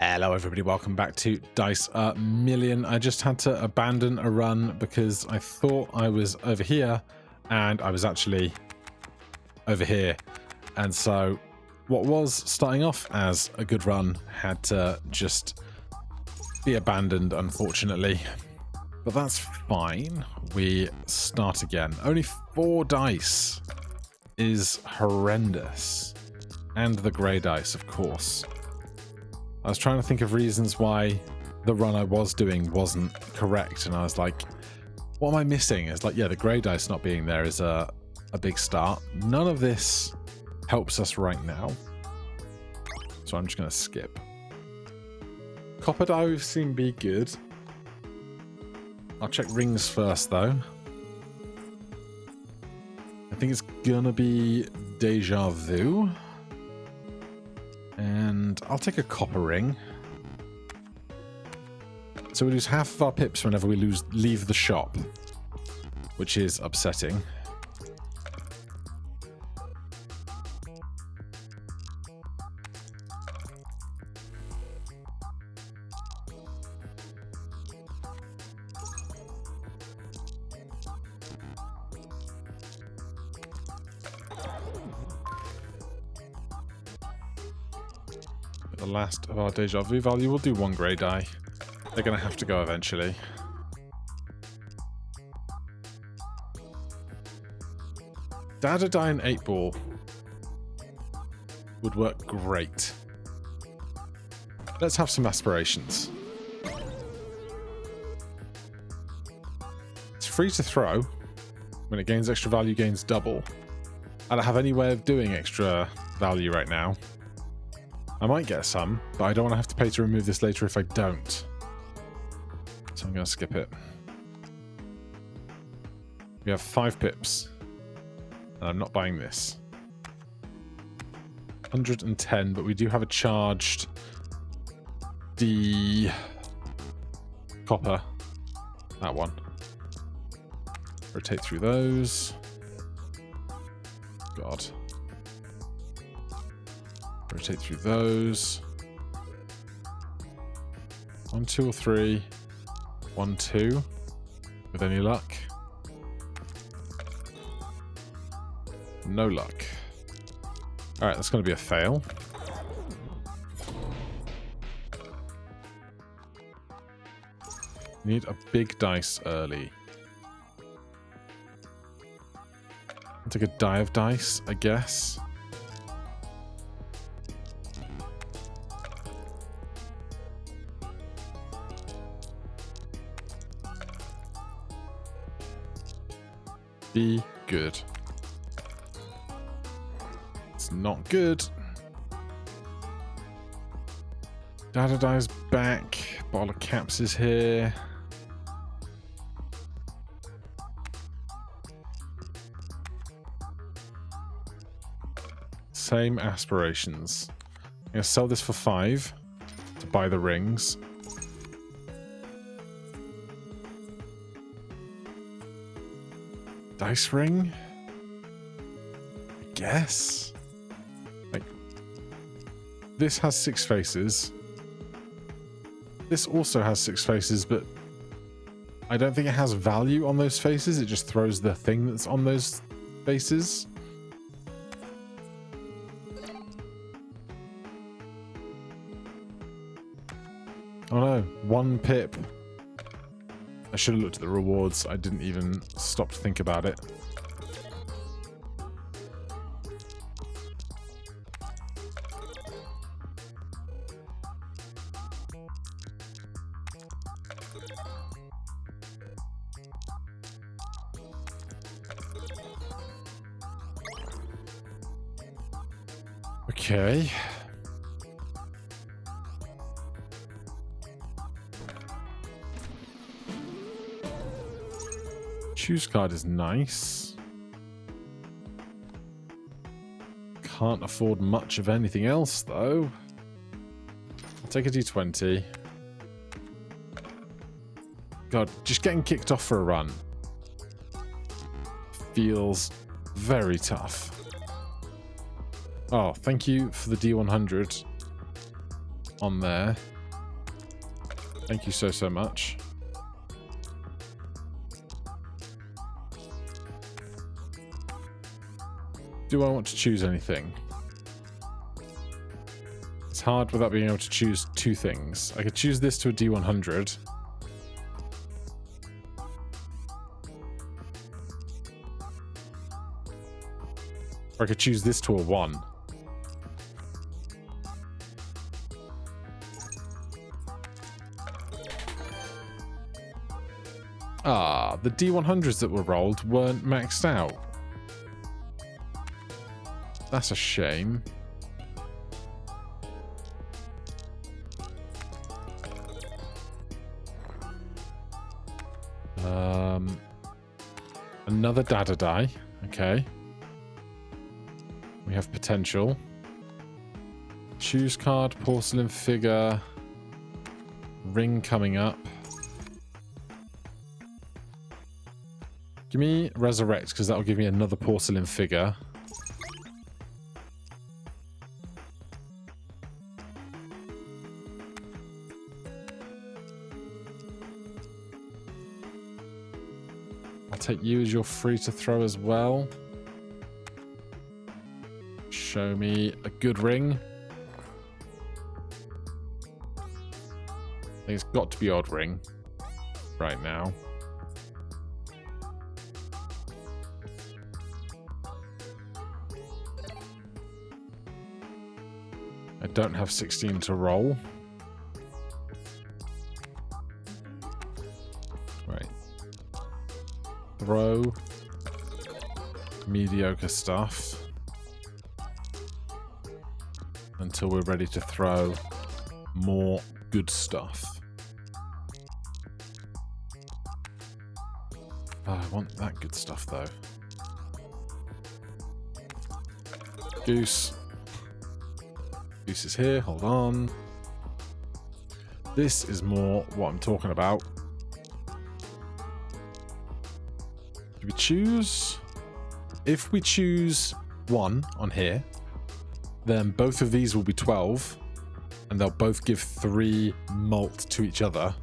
Hello everybody, welcome back to Dice a Million. I just had to abandon a run because I thought I was over here and I was actually over here. And so what was starting off as a good run had to just be abandoned, unfortunately. But that's fine. We start again. Only 4 dice is horrendous. And the grey dice, of course. I was trying to think of reasons why the run I was doing wasn't correct, and I was like, what am I missing? It's like, yeah, the grey dice not being there is a big start. None of this helps us right now, so I'm just going to skip. Copper die we've seen be good. I'll check rings first, though. I think it's going to be Deja Vu. And I'll take a copper ring. So we lose half of our pips whenever we leave the shop, which is upsetting. The last of our Deja Vu value, we'll do 1 grey die. They're going to have to go eventually. Dada die and 8 ball would work great. Let's have some aspirations. It's free to throw. When it gains extra value, gains double. I don't have any way of doing extra value right now. I might get some, but I don't want to have to pay to remove this later if I don't. So I'm going to skip it. We have 5 pips. And I'm not buying this. 110, but we do have a charged D copper. That one. Rotate through those. God. Rotate through those. 1, 2, or 3. 1, 2. With any luck. No luck. Alright, that's going to be a fail. Need a big dice early. I'll take a die of dice, I guess. Be good. It's not good. Dada dies back. Bottle of caps is here. Same aspirations. I'm going to sell this for 5 to buy the rings. Dice ring? I guess? Like, this has 6 faces. This also has 6 faces, but I don't think it has value on those faces. It just throws the thing that's on those faces. Oh no, 1 pip. I should have looked at the rewards. I didn't even stop to think about it. Okay. Choose card is nice. Can't afford much of anything else, though. I'll take a D20. God, just getting kicked off for a run feels very tough. Oh, thank you for the D100. on there. Thank you so, so much. Do I want to choose anything? It's hard without being able to choose two things. I could choose this to a D100. Or I could choose this to a 1. Ah, the D100s that were rolled weren't maxed out. That's a shame. Another Dada die. Okay. We have potential. Choose card, porcelain figure, ring coming up. Give me resurrect, because that will give me another porcelain figure. I'll take you as your free to throw as well. Show me a good ring. I think it's got to be odd ring right now. I don't have 16 to roll. Right. Throw. Mediocre stuff. Until we're ready to throw more good stuff. Oh, I want that good stuff though. Goose. Goose is here, hold on. This is more what I'm talking about. Do we choose? If we choose 1 on here, then both of these will be 12, and they'll both give 3 malt to each other.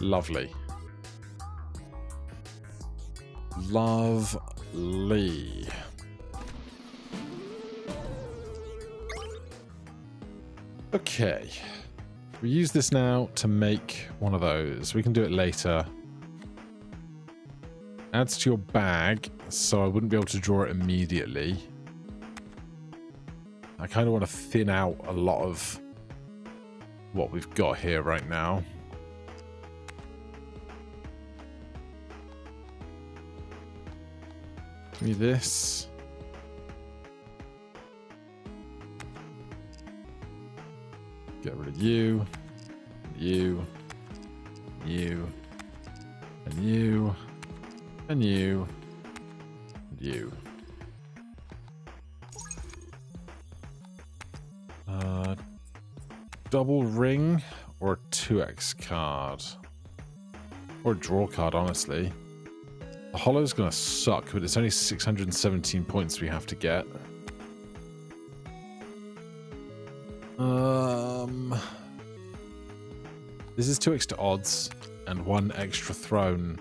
Lovely. Lovely. Okay. We use this now to make one of those. We can do it later. Adds to your bag, so I wouldn't be able to draw it immediately. I kind of want to thin out a lot of what we've got here right now. Give me this. Get rid of you, you, you, and you, and you, and you. Double ring or a 2x card? Or a draw card, honestly. The hollow's gonna suck, but it's only 617 points we have to get. This is 2 extra odds and 1 extra thrown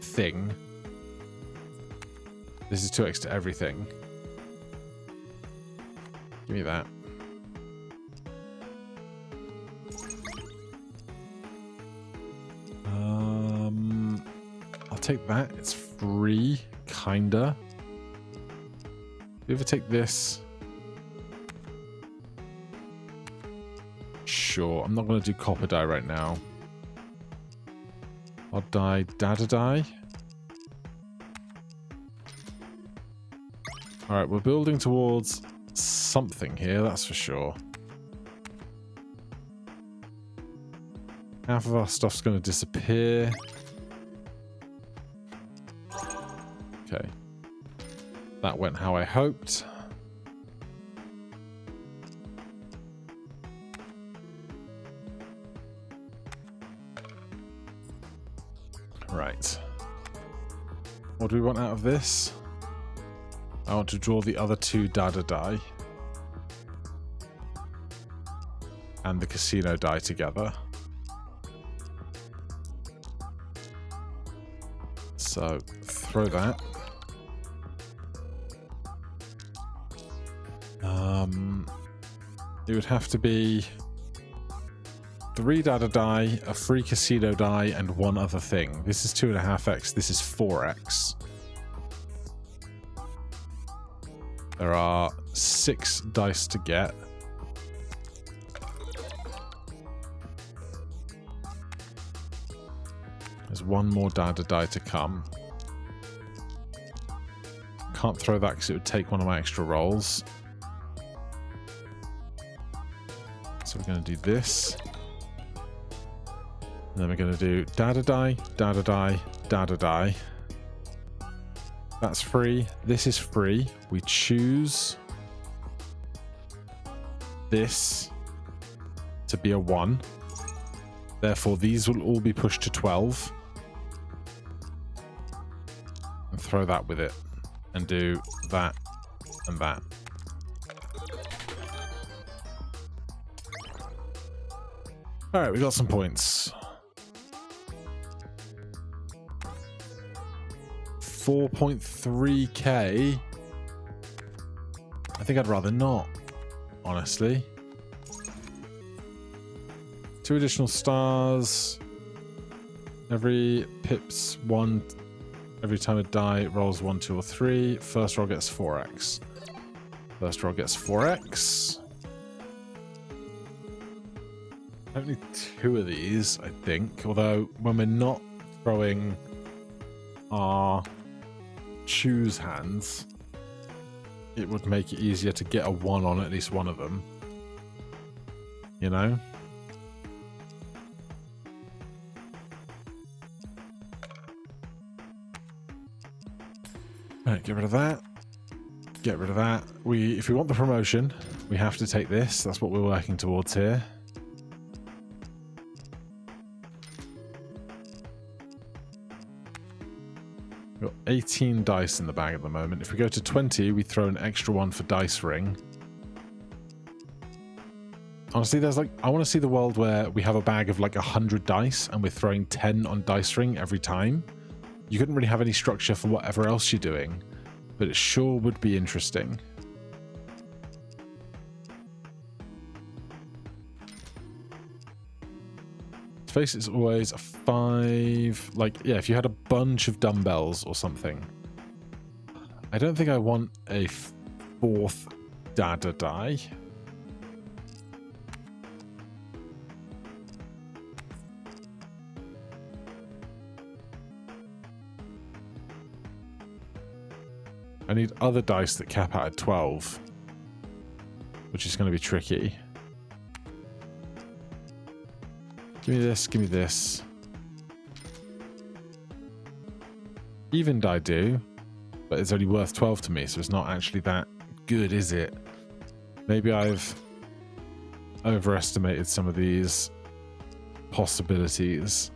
thing. This is 2 extra everything. Give me that. I'll take that. It's free, kinda. Do you ever take this? Sure, I'm not going to do copper dye right now. I'll dye Dada dye. Alright, we're building towards something here, that's for sure. Half of our stuff's going to disappear. Okay. That went how I hoped. Right. What do we want out of this? I want to draw the other 2 dada die. And the casino die together. So, throw that. It would have to be 3 dada die, a free casino die, and 1 other thing. This is 2.5x, this is 4x. There are 6 dice to get. There's 1 more dada die to come. Can't throw that because it would take one of my extra rolls. So we're going to do this. And then we're going to do dada die, dada die, dada die. That's free. This is free. We choose this to be a 1. Therefore, these will all be pushed to 12. And throw that with it. And do that and that. Alright, we got some points. 4.3k. I think I'd rather not, honestly. 2 additional stars. Every pips 1. Every time a die rolls 1, 2, or 3. First roll gets 4x. First roll gets 4x. I don't need 2 of these, I think. Although, when we're not throwing our choose hands, it would make it easier to get a 1 on at least one of them. You know? Alright, get rid of that. Get rid of that. If we want the promotion, we have to take this. That's what we're working towards here. We've got 18 dice in the bag at the moment. If we go to 20, we throw an extra 1 for dice ring. Honestly, I want to see the world where we have a bag of like 100 dice and we're throwing 10 on dice ring every time. You couldn't really have any structure for whatever else you're doing, but it sure would be interesting. Face is always a 5. Like, yeah, if you had a bunch of dumbbells or something. I don't think I want a 4th dada die. I need other dice that cap out at 12, which is going to be tricky. Give me this, give me this. Even die do, but it's only worth 12 to me, so it's not actually that good, is it? Maybe I've overestimated some of these possibilities.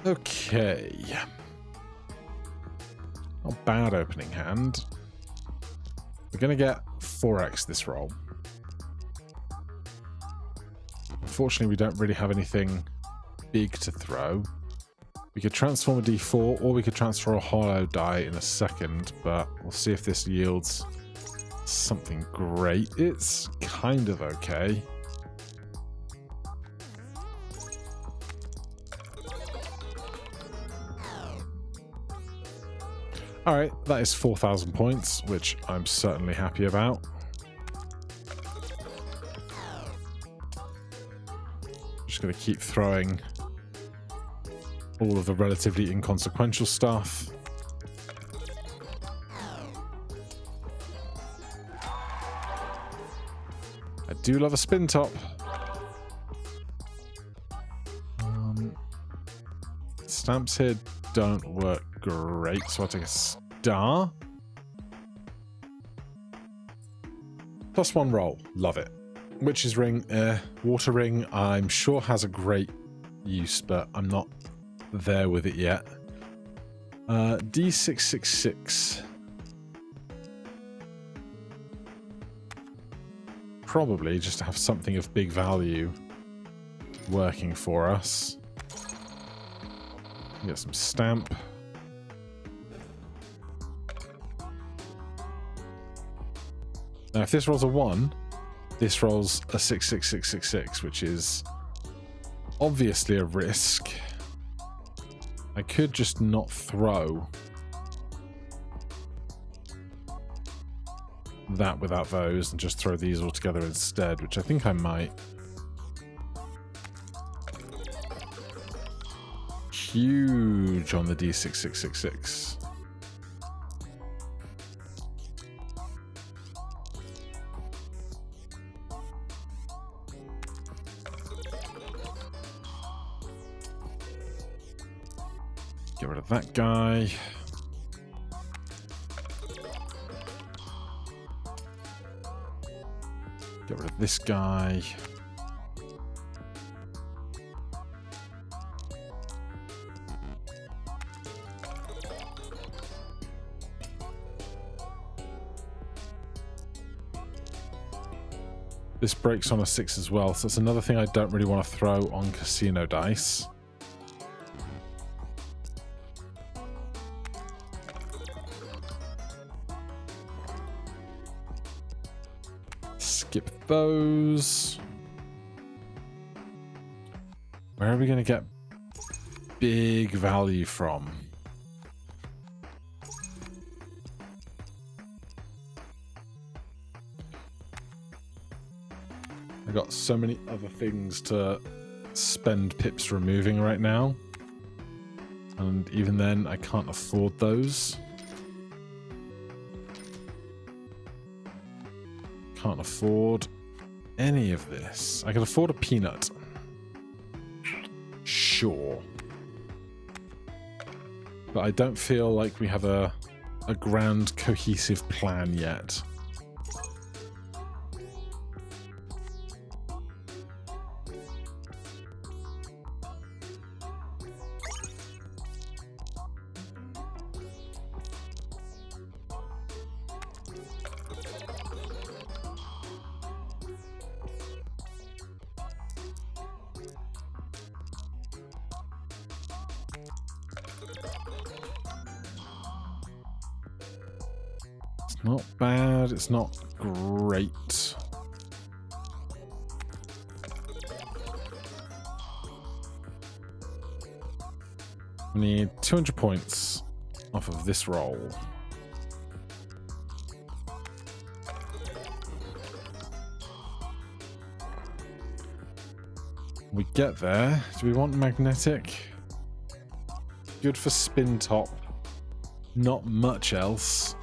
Okay. Not bad opening hand. We're going to get 4x this roll. Unfortunately, we don't really have anything big to throw. We could transform a d4, or we could transfer a hollow die in a second, but we'll see if this yields something great. It's kind of okay. Alright, that is 4,000 points, which I'm certainly happy about. Just going to keep throwing all of the relatively inconsequential stuff. I do love a spin top. Stamps here don't work great, so I'll take a star. +1 roll. Love it. Witch's ring, water ring, I'm sure has a great use, but I'm not there with it yet. D666. Probably just to have something of big value working for us. Get some stamp. Now, if this rolls a 1, this rolls a 66666, which is obviously a risk. I could just not throw that without those and just throw these all together instead, which I think I might. Huge on the D6666. Get rid of that guy. Get rid of this guy. This breaks on a 6 as well, so that's another thing I don't really want to throw on casino dice. Skip those. Where are we going to get big value from? I got so many other things to spend pips removing right now, and even then I can't afford those. Can't afford any of this. I can afford a peanut. Sure. But I don't feel like we have a grand cohesive plan yet. Not bad, it's not great. We need 200 points off of this roll. We get there. Do we want magnetic? Good for spin top. Not much else.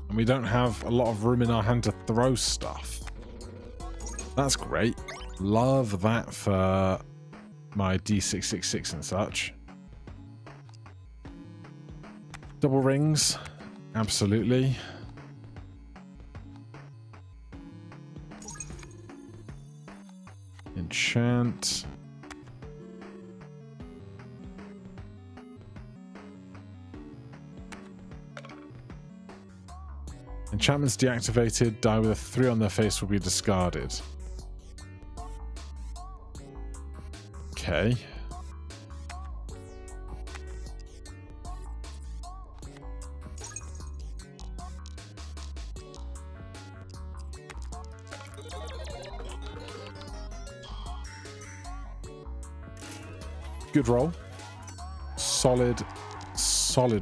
And we don't have a lot of room in our hand to throw stuff. That's great. Love that for my D666 and such. Double rings. Absolutely. Enchant. Enchantments deactivated. Die with a 3 on their face will be discarded. Okay. Good roll. Solid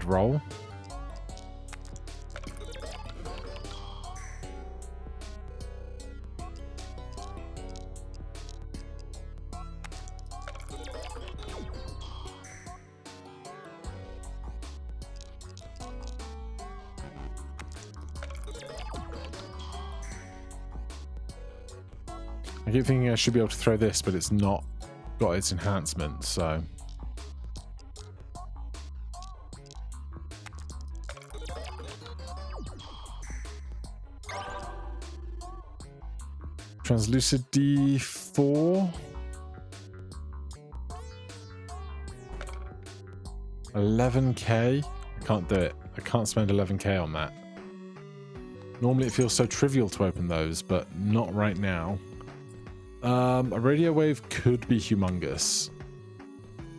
roll. I keep thinking I should be able to throw this, but it's not got its enhancement, so... Translucid D4. 11k. I can't do it. I can't spend 11k on that. Normally it feels so trivial to open those, but not right now. A radio wave could be humongous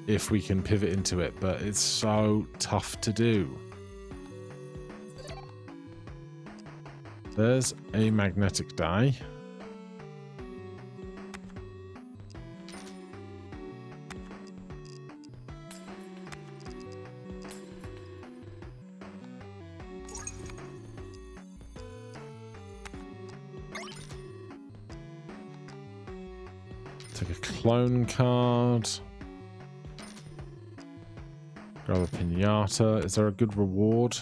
if we can pivot into it, but it's so tough to do. There's a magnetic die. Take a clone card. Grab a pinata. Is there a good reward?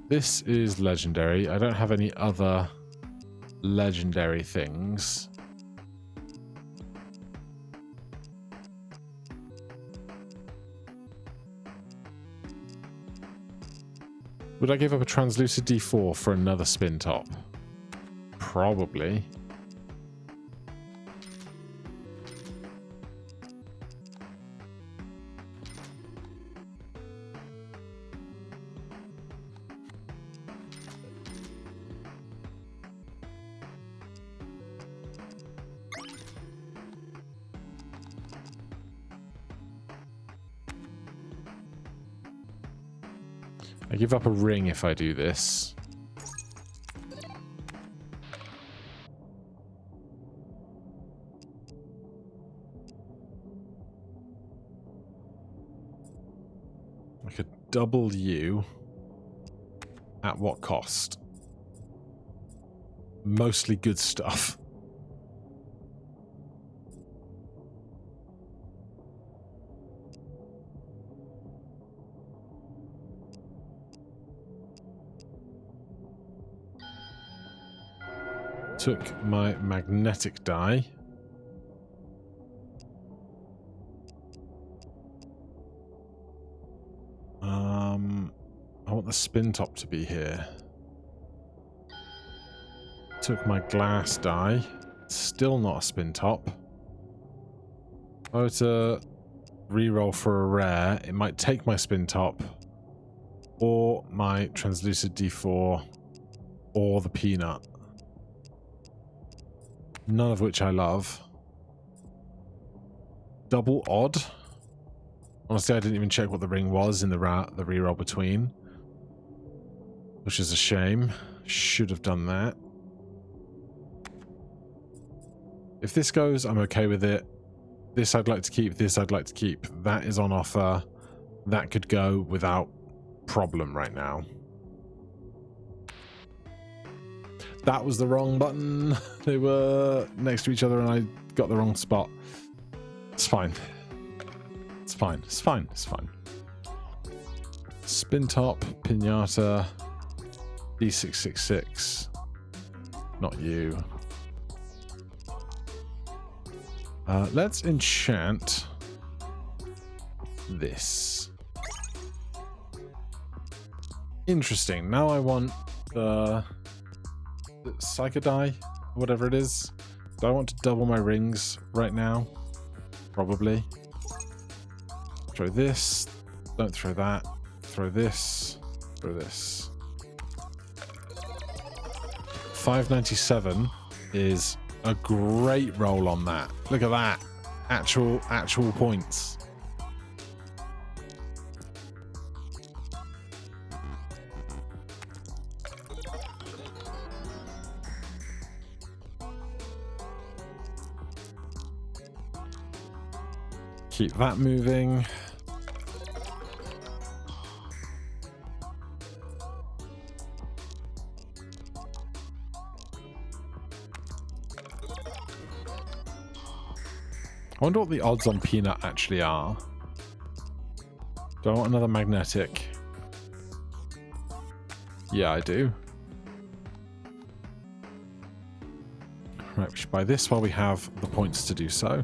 This is legendary. I don't have any other legendary things. Would I give up a translucid D4 for another spin top? Probably. I give up a ring if I do this. I could double you. At what cost? Mostly good stuff. Took my magnetic die. I want the spin top to be here. Took my glass die. Still not a spin top. If I were to reroll for a rare, it might take my spin top, or my translucid D4, or the peanut. None of which I love. Double odd. Honestly, I didn't even check what the ring was in the reroll between, which is a shame. Should have done that. If this goes, I'm okay with it. This I'd like to keep. This I'd like to keep. That is on offer. That could go without problem right now. That was the wrong button. They were next to each other and I got the wrong spot. It's fine. It's fine. It's fine. It's fine. Spin top, pinata, D666. Not you. Let's enchant this. Interesting. Now I want the Psychodie, whatever it is. Do I want to double my rings right now? Probably. Throw this. Don't throw that. Throw this. Throw this. 597 is a great roll on that. Look at that. Actual points. Keep that moving. I wonder what the odds on peanut actually are. Do I want another magnetic? Yeah, I do. Right, we should buy this while we have the points to do so.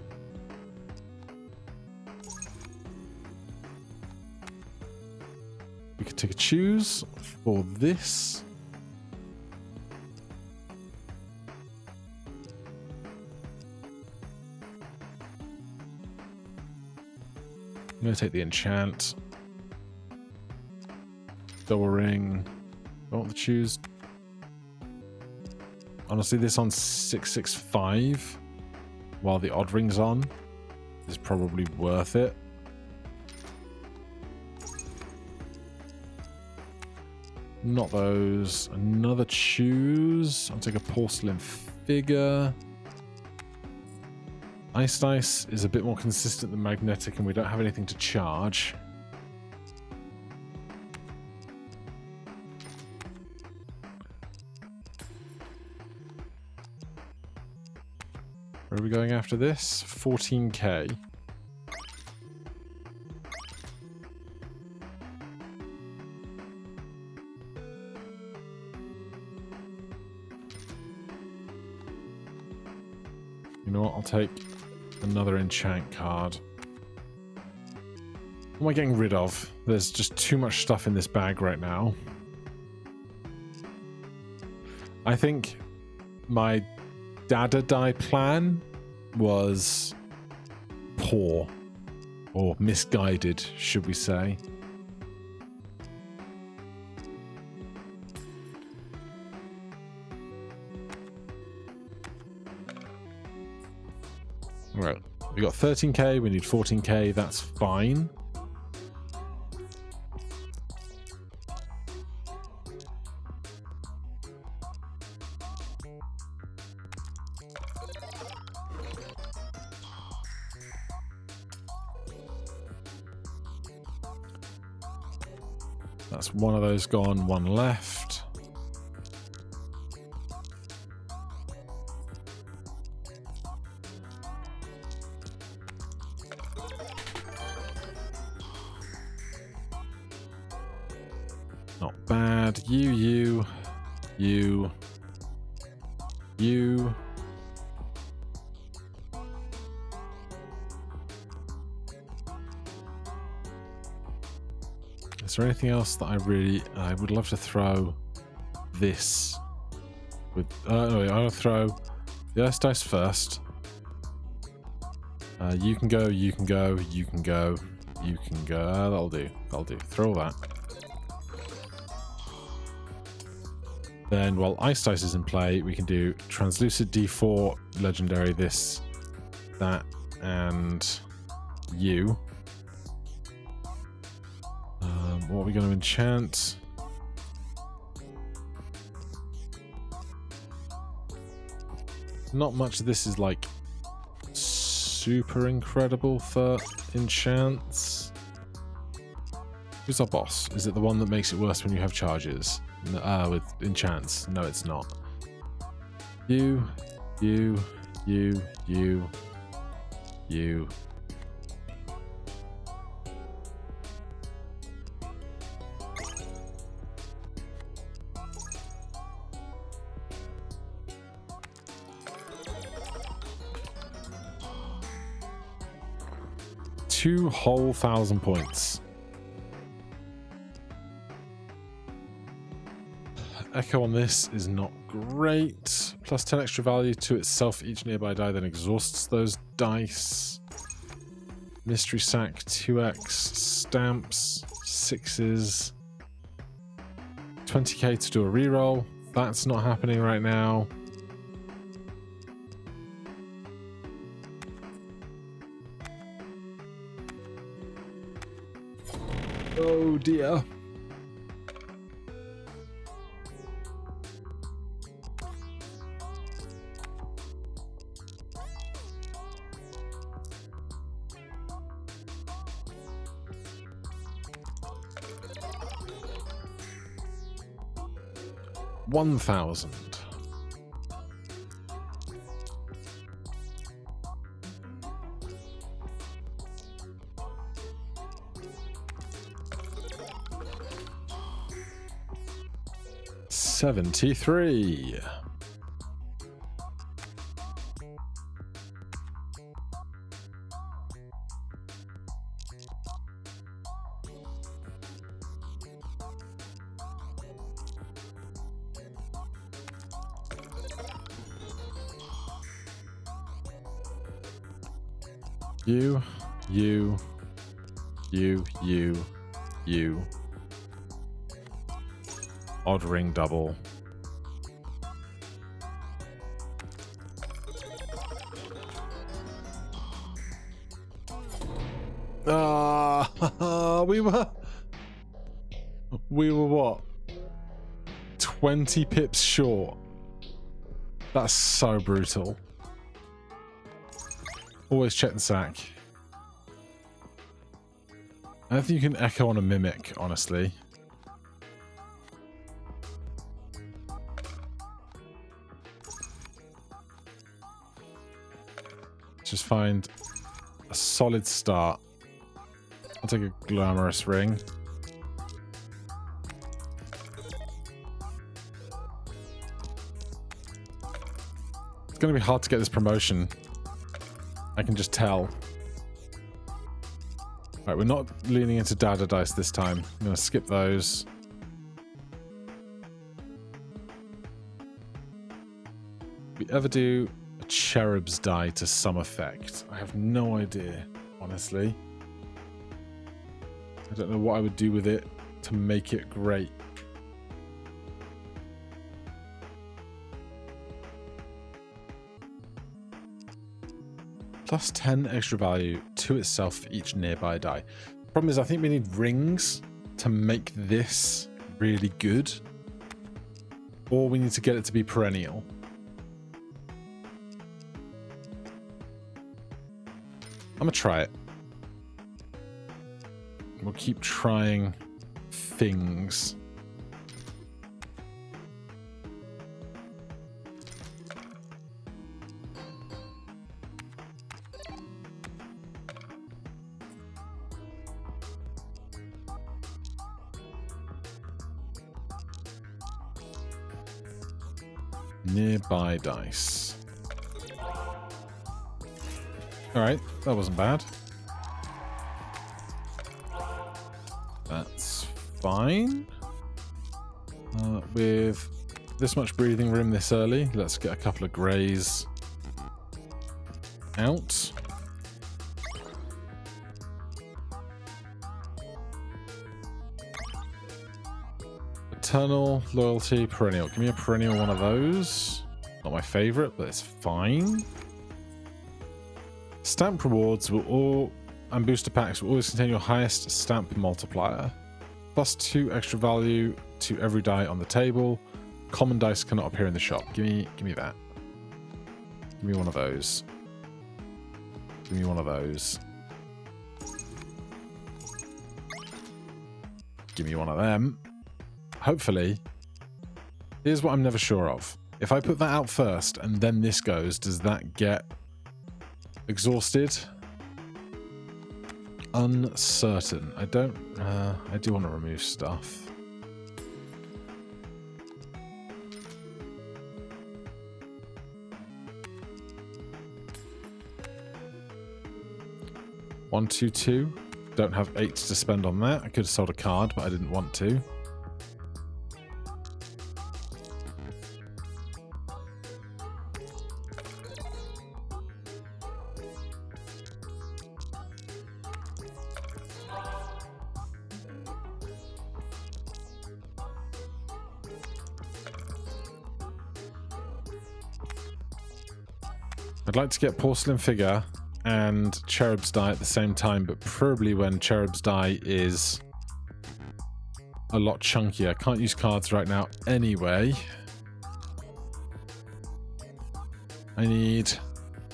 we could take a choose for this. I'm going to take the enchant. Double ring. Don't want to choose. Honestly, this on 665 while the odd ring's on is probably worth it. Not those. Another choose. I'll take a porcelain figure. Ice Dice is a bit more consistent than magnetic, and we don't have anything to charge. Where are we going after this? 14k. You know what? I'll take another enchant card. What am I getting rid of? There's just too much stuff in this bag right now. I think my Dada Die plan was poor. Or misguided, should we say. Right, we got 13k, we need 14k, that's fine. That's one of those gone, one left. Not bad. You. Is there anything else that I would love to throw this with? No, I'll throw the Ice Dice first. You can go, you can go, you can go, you can go. That'll do. That'll do. Throw that. Then while Ice Dice is in play, we can do Translucid D4, Legendary this, that, and you. What are we going to enchant? Not much of this is like super incredible for enchants. Who's our boss? Is it the one that makes it worse when you have charges? With enchants? No, it's not. You. 2 whole 1,000 points. Echo on this is not great. Plus 10 extra value to itself each nearby die, then exhausts those dice. Mystery Sack, 2x. Stamps, 6s. 20k to do a reroll. That's not happening right now. Oh dear. $1,000. $73. You. Odd ring double. We were what? 20 pips short. That's so brutal. Always check the sack. I don't think you can echo on a mimic, honestly. Just find a solid start. I'll take a glamorous ring. It's going to be hard to get this promotion. I can just tell. Right, we're not leaning into dada dice this time. I'm going to skip those. If we ever do a cherub's die to some effect, I have no idea, honestly. I don't know what I would do with it to make it great. Plus 10 extra value to itself for each nearby die. Problem is, I think we need rings to make this really good. Or we need to get it to be perennial. I'm gonna try it. We'll keep trying things. Nearby dice. Alright, that wasn't bad. That's fine. With this much breathing room this early, let's get a couple of greys out. Eternal, loyalty, perennial. Give me a perennial one of those. Not my favorite, but it's fine. Stamp rewards will all, and booster packs will always contain your highest stamp multiplier. Plus 2 extra value to every die on the table. Common dice cannot appear in the shop. Give me that. Give me one of those. Give me one of those. Give me one of them. Hopefully, here's what I'm never sure of. If I put that out first and then this goes, does that get exhausted? Uncertain. I don't... I do want to remove stuff. One, two, two. Don't have 8 to spend on that. I could have sold a card, but I didn't want to. I'd like to get Porcelain Figure and Cherub's Die at the same time, but preferably when Cherub's Die is a lot chunkier. I can't use cards right now anyway. I need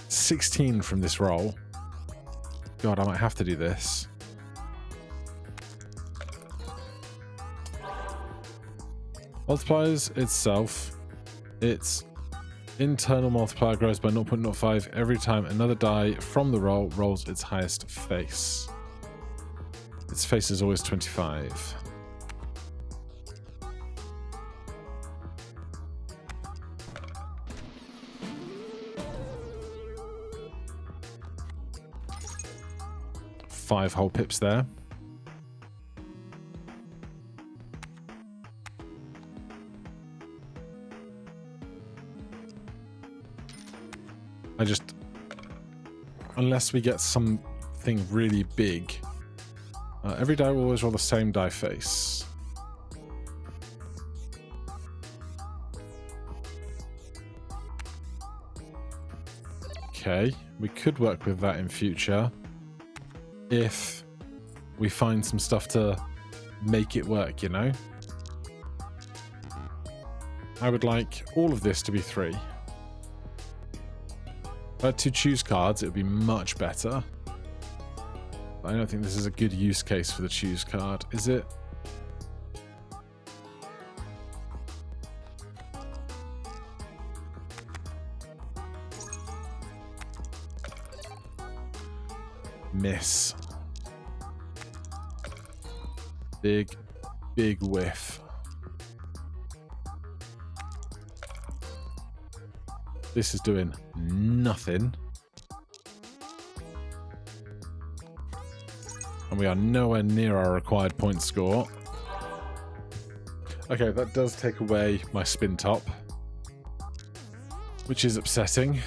16 from this roll. God, I might have to do this. Multipliers itself, its internal multiplier grows by 0.05 every time another die from the roll rolls its highest face. Its face is always 25. Five whole pips there. Unless we get some something really big. Every die will always roll the same die face. Okay, we could work with that in future if we find some stuff to make it work, you know? I would like all of this to be 3. If I had 2 choose cards, it would be much better. But I don't think this is a good use case for the choose card, is it? Miss. Big, big whiff. This is doing nothing. And we are nowhere near our required point score. Okay, that does take away my spin top, which is upsetting.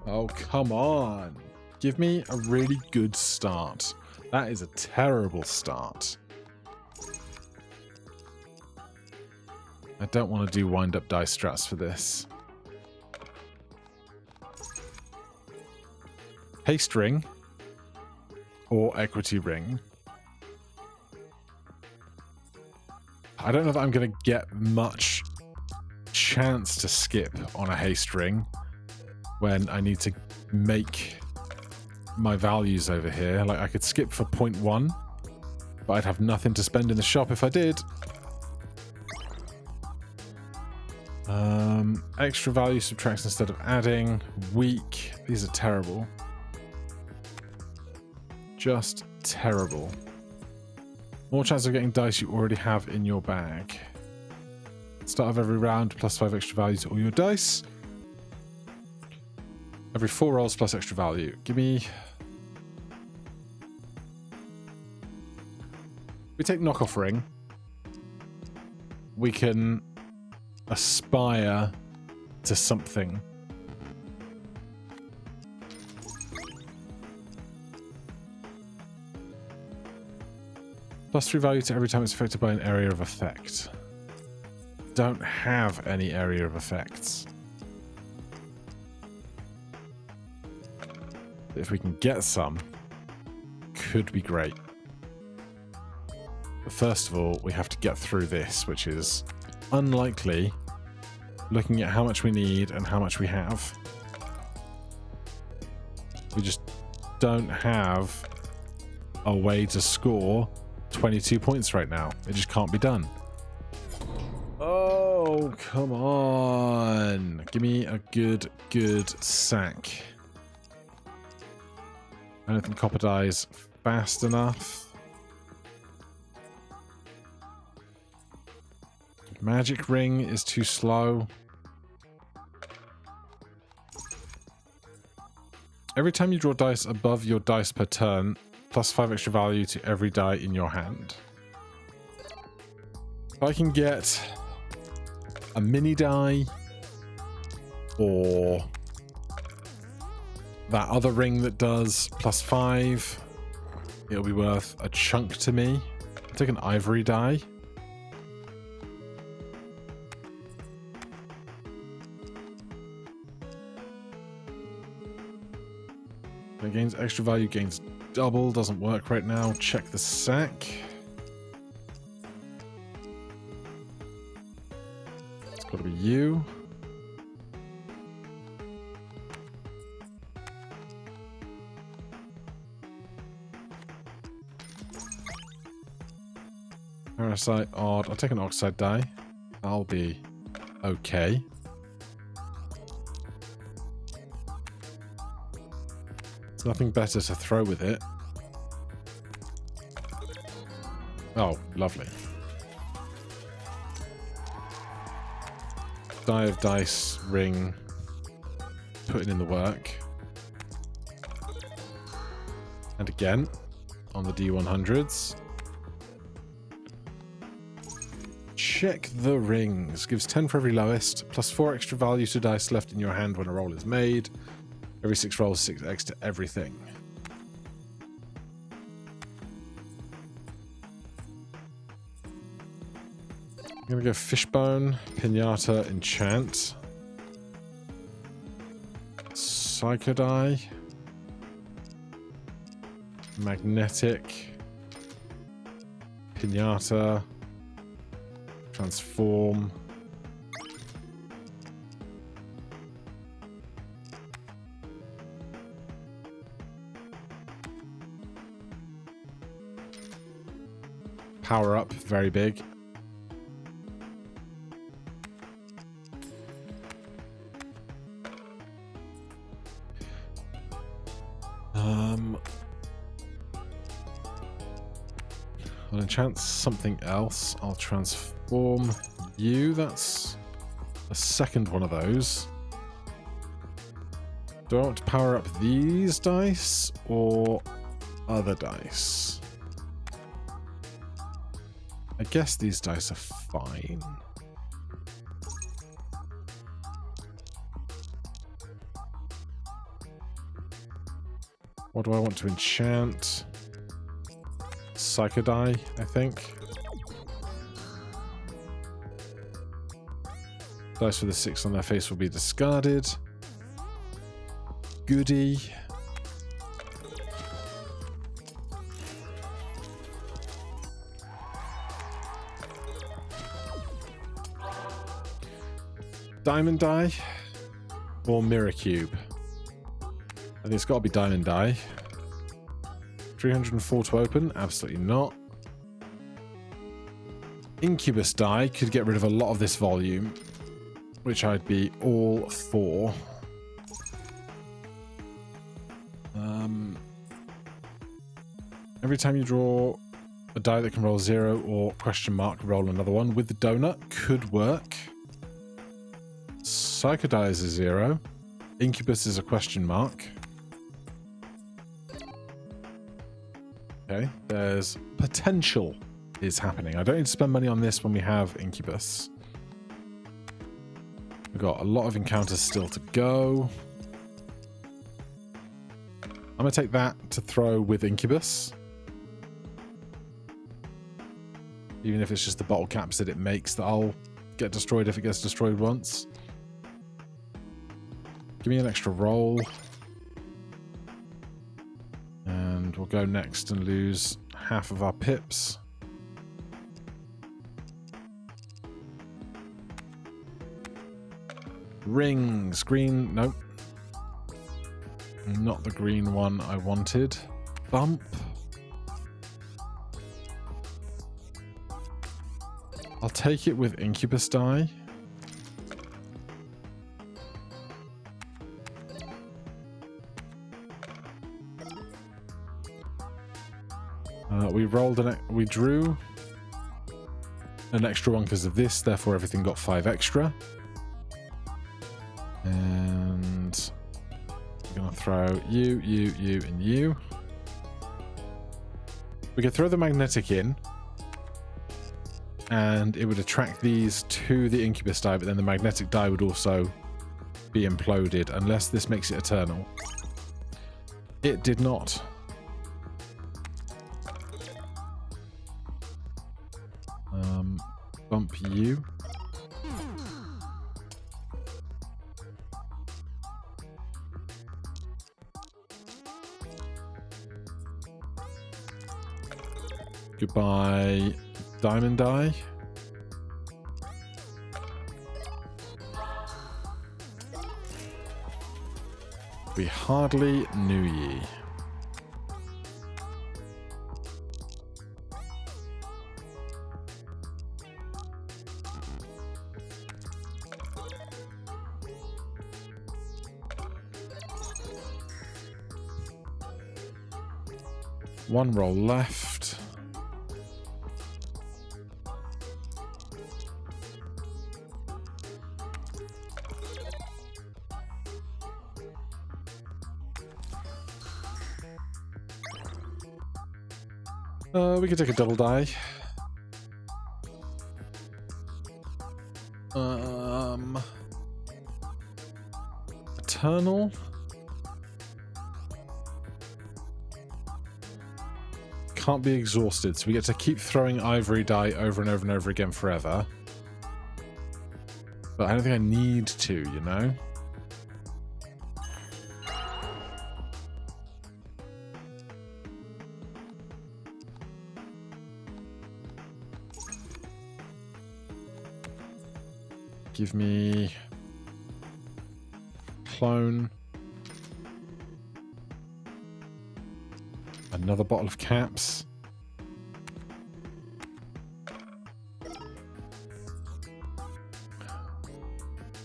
Oh, come on. Give me a really good start. That is a terrible start. I don't want to do wind-up dice strats for this. Haste ring or equity ring. I don't know that I'm going to get much chance to skip on a haste ring when I need to make my values over here. Like, I could skip for 0.1, but I'd have nothing to spend in the shop if I did. Extra value subtracts instead of adding. Weak. These are terrible. Just terrible. More chance of getting dice you already have in your bag. Start of every round, +5 extra value to all your dice. Every 4 rolls plus extra value. Give me... We take knockoff ring. We can aspire to something. +3 value to every time it's affected by an area of effect. Don't have any area of effects. If we can get some, could be great. But first of all, we have to get through this, which is unlikely, looking at how much we need and how much we have. We just don't have a way to score 22 points right now. It just can't be done. Oh, come on. Give me a good sack. I don't think copper dies fast enough. Magic ring is too slow. Every time you draw dice above your dice per turn, +5 extra value to every die in your hand. If I can get a mini die or that other ring that does +5, it'll be worth a chunk to me. I'll take an ivory die. It gains extra value, gains double, doesn't work right now. Check the sack. It's got to be you. Parasite, odd. I'll take an oxide die. I'll be okay. There's nothing better to throw with it. Oh, lovely. Die of dice, ring, putting in the work. And again, on the D100s. check the rings. Gives 10 for every lowest, plus 4 extra value to dice left in your hand when a roll is made. Every 6 rolls, 6x to everything. I'm going to go Fishbone, Pinata, Enchant. Psychodie. Magnetic. Pinata. Transform. Power up, very big. I'll enchant something else. I'll transform you. That's a second one of those. Do I want to power up these dice or other dice? I guess these dice are fine. What do I want to enchant? Psychodie, I think. Dice with a 6 on their face will be discarded. Goody. Diamond die or mirror cube? I think it's got to be diamond die. 304 to open? Absolutely not. Incubus die could get rid of a lot of this volume, which I'd be all for. Every time you draw a die that can roll 0 or question mark, roll another one with the donut could work. Psychodie is a 0. Incubus is a question mark. Okay, there's potential is happening. I don't need to spend money on this when we have Incubus. We've got a lot of encounters still to go. I'm going to take that to throw with Incubus. Even if it's just the bottle caps that it makes that I'll get destroyed if it gets destroyed once. Give me an extra roll. And we'll go next and lose half of our pips. Rings. Green. Nope. Not the green one I wanted. Bump. I'll take it with Incubus die. We drew an extra one because of this, therefore everything got 5 extra. And we're going to throw you, and you. We could throw the magnetic in, and it would attract these to the Incubus die, but then the magnetic die would also be imploded, unless this makes it eternal. It did not. Bump you. Goodbye, diamond die. We hardly knew ye. One roll left. We could take a double die. Eternal. Can't be exhausted, so we get to keep throwing ivory dye over and over and over again forever. But I don't think I need to, you know? Give me clone. Another bottle of caps.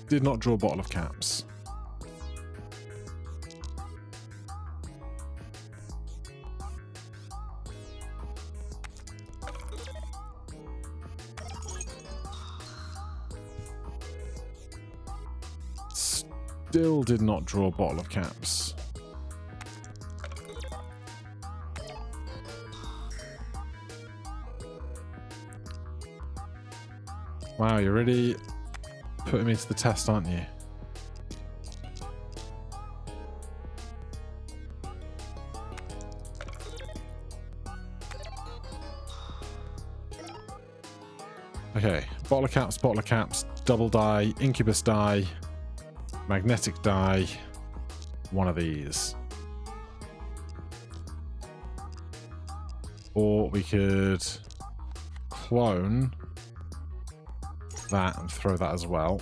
Did not draw a bottle of caps. Still did not draw a bottle of caps. Wow, you're really putting me to the test, aren't you? Okay, bottle of caps, double die, incubus die, magnetic die, one of these. Or we could clone that and throw that as well.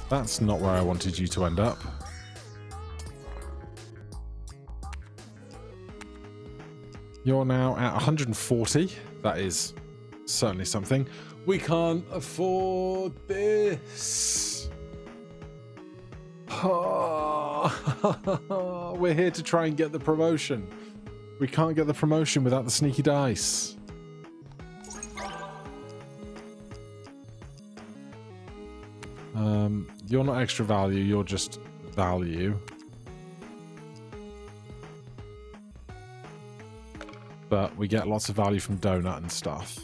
That's not where I wanted you to end up. You're now at 140. That is certainly something. We can't afford this. We're here to try and get the promotion. We can't get the promotion without the sneaky dice. You're not extra value, you're just value. But we get lots of value from donut and stuff.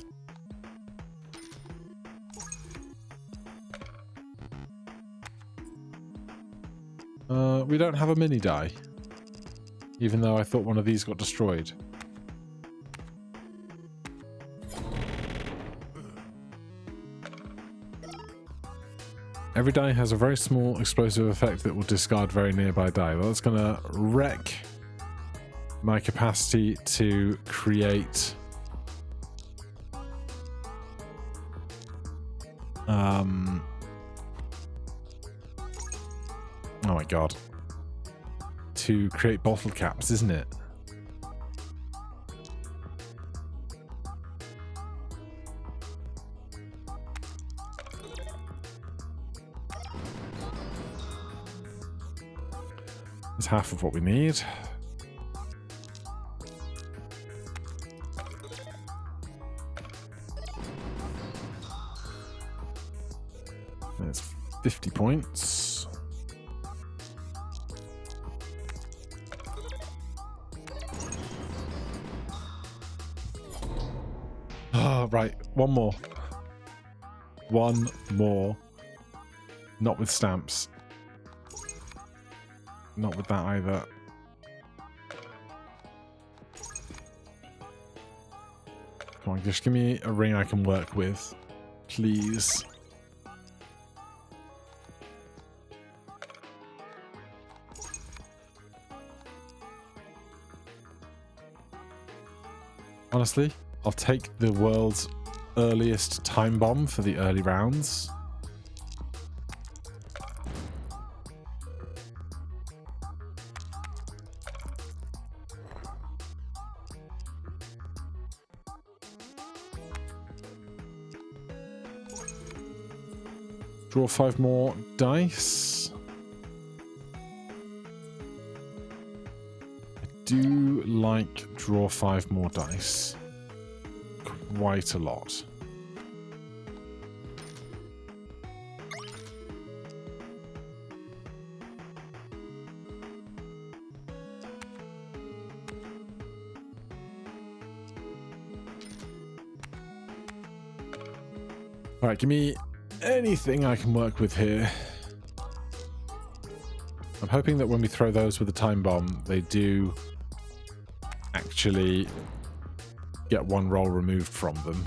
We don't have a mini die, even though I thought one of these got destroyed. Every die has a very small explosive effect that will discard very nearby die. Well, that's going to wreck my capacity to create oh my god, to create bottle caps, isn't it? That's half of what we need. There's 50 points. Oh, right. One more. One more. Not with stamps. Not with that either. Come on, just give me a ring I can work with, please. Honestly, I'll take the world's earliest time bomb for the early rounds. Draw 5 more dice. I do like draw 5 more dice. Quite a lot. Alright, give me anything I can work with here. I'm hoping that when we throw those with the time bomb, they do actually get one roll removed from them.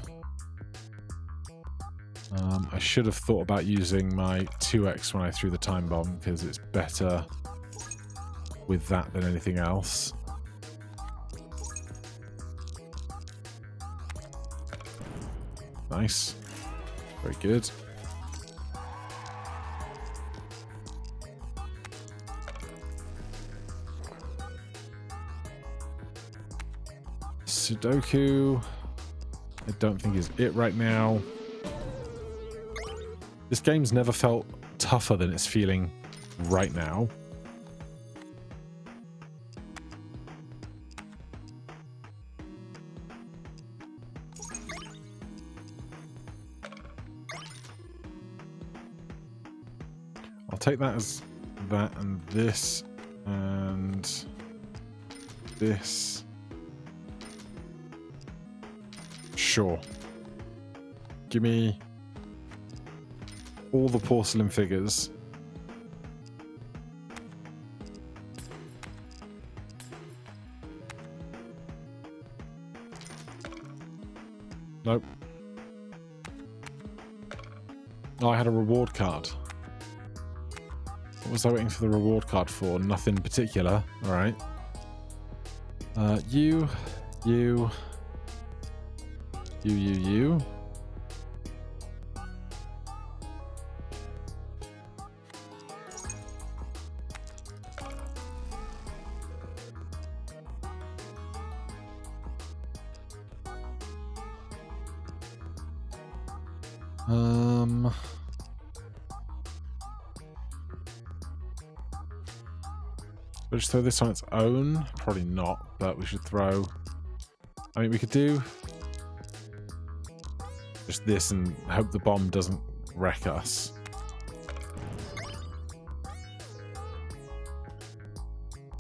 I should have thought about using my 2x when I threw the time bomb, because it's better with that than anything else. Nice. Very good. Sudoku, I don't think is it right now. This game's never felt tougher than it's feeling right now. I'll take that as that and this and this. Sure. Give me all the porcelain figures. Nope. Oh, I had a reward card. What was I waiting for the reward card for? Nothing particular. Alright. You. We'll just throw this on its own. Probably not, but we should throw... I mean, we could do just this and hope the bomb doesn't wreck us.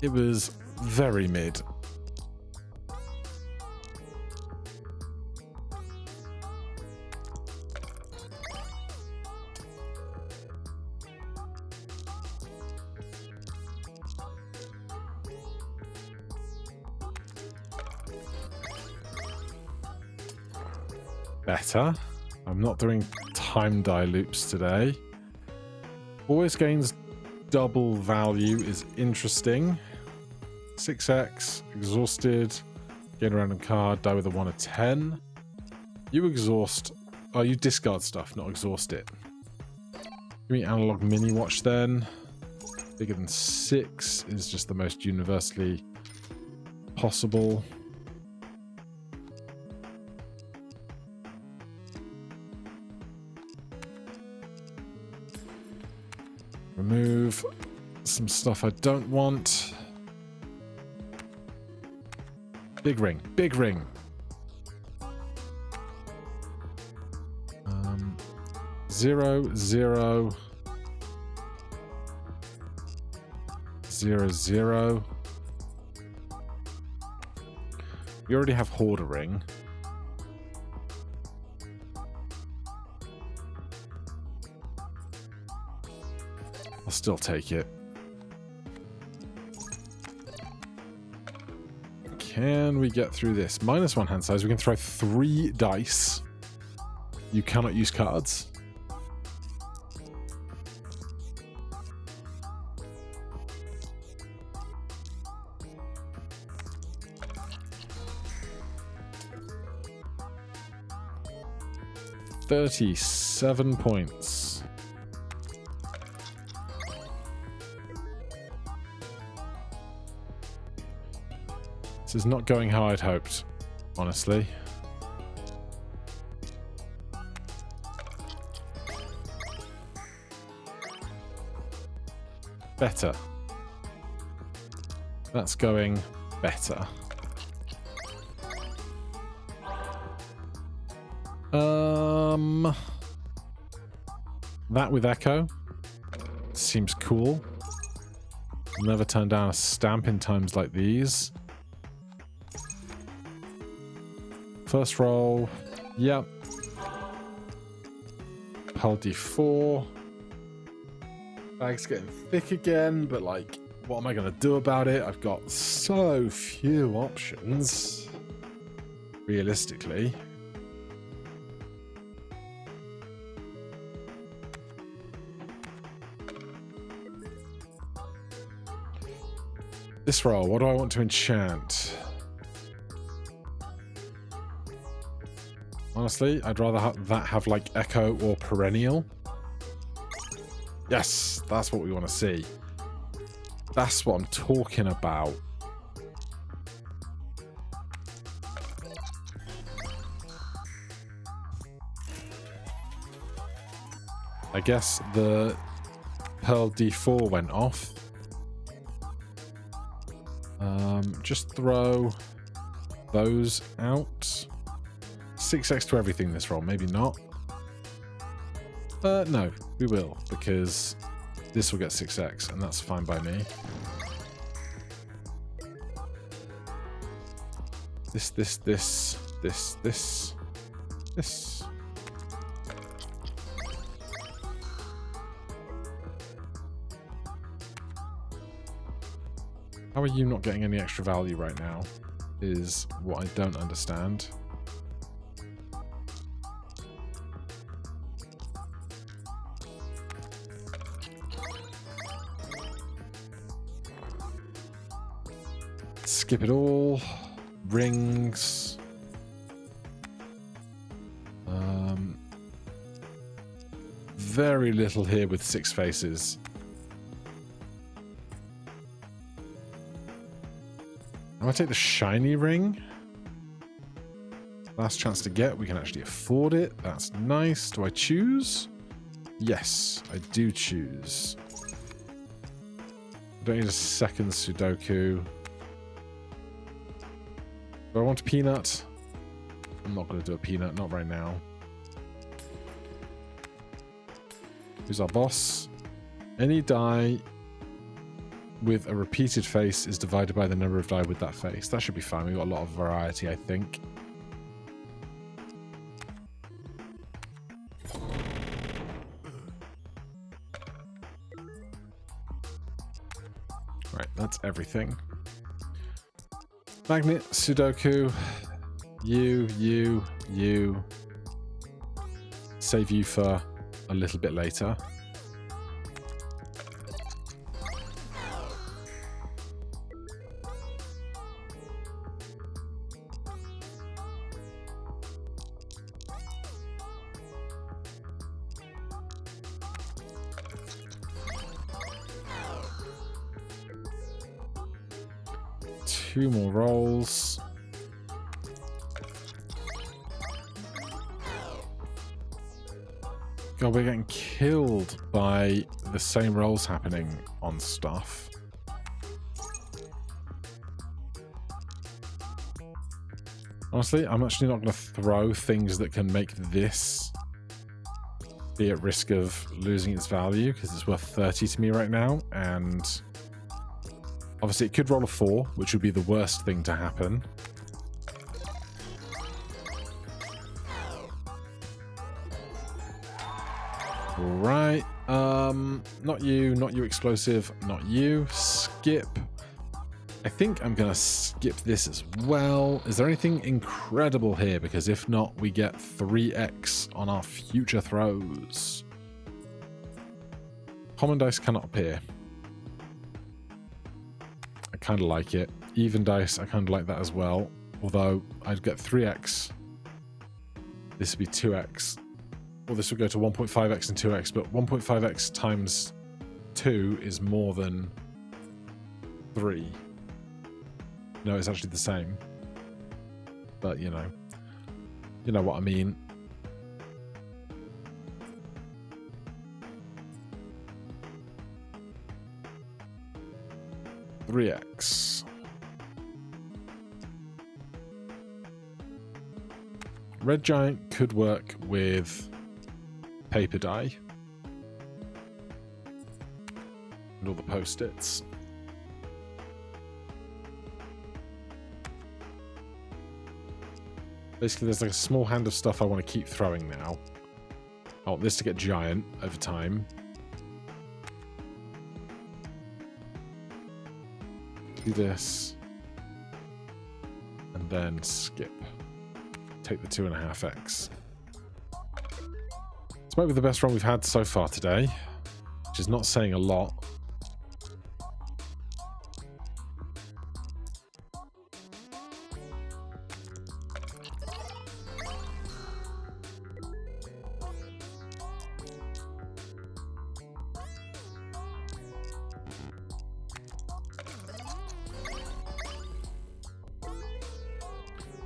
It was very mid. Better. I'm not doing time die loops today. Always gains double value is interesting. 6x, exhausted, gain a random card, die with a 1 of 10. You exhaust... Oh, you discard stuff, not exhaust it. Give me analog mini watch then. Bigger than 6 is just the most universally possible. Remove some stuff I don't want. Big ring, big ring. 0, 0, 0, 0. We already have Hoarder ring. I'll still take it. Can we get through this? -1 hand size. We can throw 3 dice. You cannot use cards. $37 points. This is not going how I'd hoped, honestly. Better. That's going better. That with Echo seems cool. Never turn down a stamp in times like these. First roll, yep. Pearl D4. Bag's getting thick again, but like, what am I going to do about it? I've got so few options, realistically. This roll, what do I want to enchant? Honestly, I'd rather have like Echo or Perennial. Yes, that's what we want to see. That's what I'm talking about. I guess the Pearl D4 went off. Just throw those out. 6x to everything this roll, maybe not. No, we will, because this will get 6x, and that's fine by me. This. How are you not getting any extra value right now, is what I don't understand. Skip it all. Rings. Very little here with 6 faces. I'm going to take the shiny ring. Last chance to get. We can actually afford it. That's nice. Do I choose? Yes, I do choose. I don't need a second Sudoku. Do I want a peanut? I'm not going to do a peanut. Not right now. Who's our boss? Any die with a repeated face is divided by the number of die with that face. That should be fine. We've got a lot of variety, I think. Right, that's everything. Magnet, Sudoku, you. Save you for a little bit later. Two more rolls. God, we're getting killed by the same rolls happening on stuff. Honestly, I'm actually not going to throw things that can make this be at risk of losing its value, because it's worth 30 to me right now, and obviously it could roll a 4, which would be the worst thing to happen. Right, not you explosive, not you. Skip. I think I'm gonna skip this as well. Is there anything incredible here? Because if not, we get 3x on our future throws. Common dice cannot appear. I kind of like it. Even dice, I kind of like that as well. Although I'd get 3x. This would be 2x. Well, this would go to 1.5x and 2x, but 1.5x times 2 is more than 3. No, it's actually the same. But, you know what I mean. $3x. Red Giant could work with paper die and all the post-its. Basically, there's like a small hand of stuff I want to keep throwing now. I want this to get giant over time. Do this. And then skip. Take the 2.5x. This might be the best run we've had so far today, which is not saying a lot.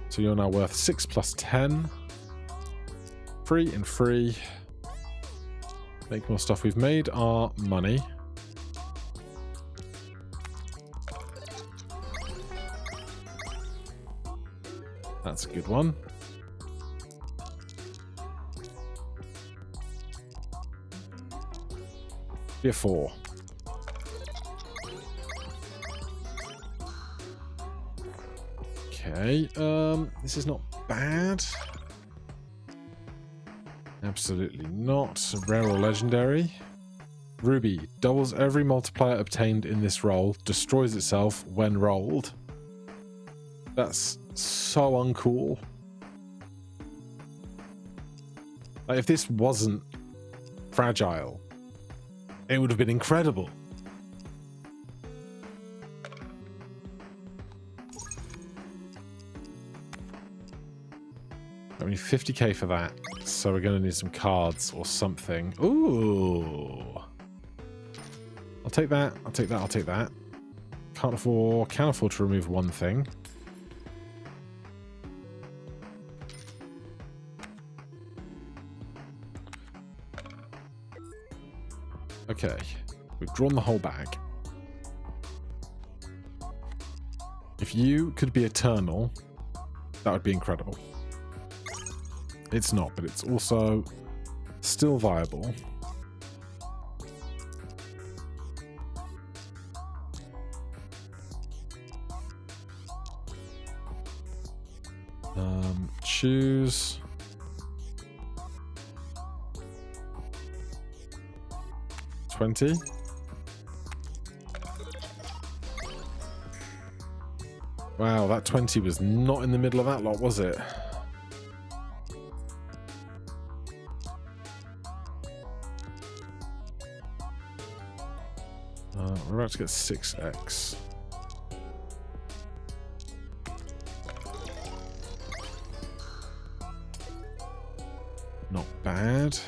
So you're now worth 6 plus 10. Free and free. Make more stuff. We've made our money. That's a good one. Be a 4. Okay, this is not bad. Absolutely not. Rare or legendary. Ruby. Doubles every multiplier obtained in this roll. Destroys itself when rolled. That's so uncool. Like, if this wasn't fragile, it would have been incredible. I mean, 50k for that, so we're going to need some cards or something. Ooh. I'll take that, I'll take that, I'll take that. Can afford to remove one thing. Okay, we've drawn the whole bag. If you could be eternal, that would be incredible. It's not, but it's also still viable. Choose. $20. Wow, that 20 was not in the middle of that lot, was it? We're about to get 6x. Not bad.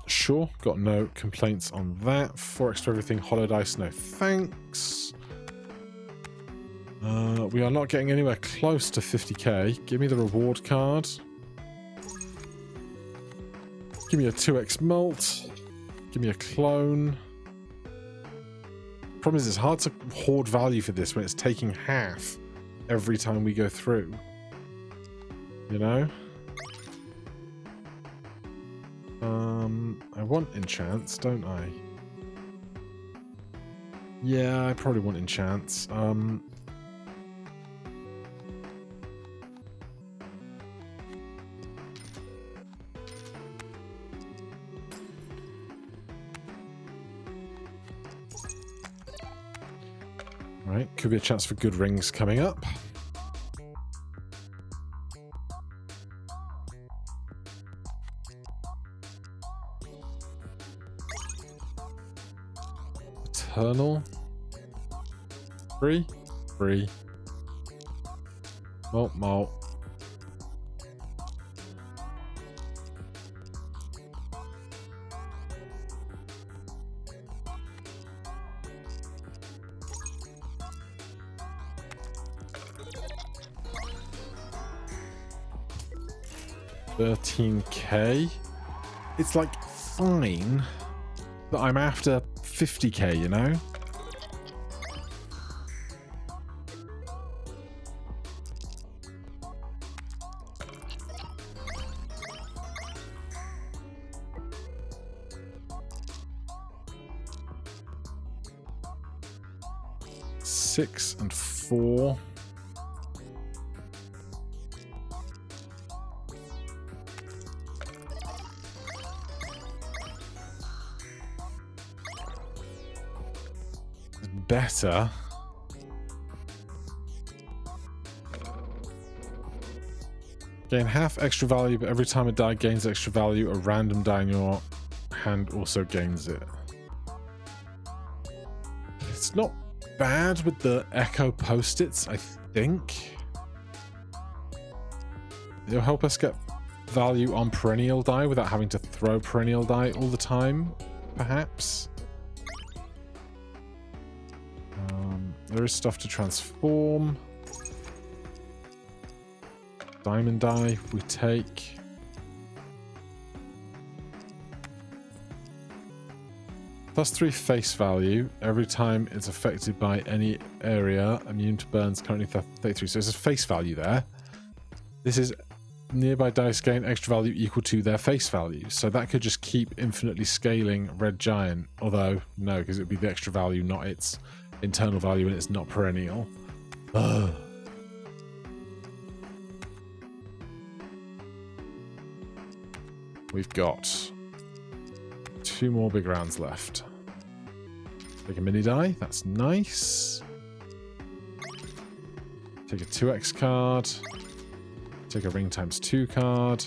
Sure, got no complaints on that. 4x for everything, hollow dice, no thanks. We are not getting anywhere close to 50k. Give me the reward card. Give me a 2x mult. Give me a clone. Problem is, it's hard to hoard value for this when it's taking half every time we go through. You know? I want enchants, don't I? Yeah, I probably want enchants. Right, could be a chance for good rings coming up. Eternal. Free. Malt. $13k. It's like fine, but I'm after 50k, you know? 6 and 4. Better. Gain half extra value, but every time a die gains extra value, a random die in your hand also gains it. It's not bad with the echo post-its, I think. It'll help us get value on perennial die without having to throw perennial die all the time, perhaps. There is stuff to transform. Diamond die we take. +3 face value every time it's affected by any area. Immune to burns, currently 33. So there's a face value there. This is nearby dice gain extra value equal to their face value. So that could just keep infinitely scaling Red Giant. Although, no, because it would be the extra value, not its internal value, and it's not perennial. Ugh. We've got 2 more big rounds left. Take a mini die, that's nice. Take a 2x card. Take a ring ×2 card.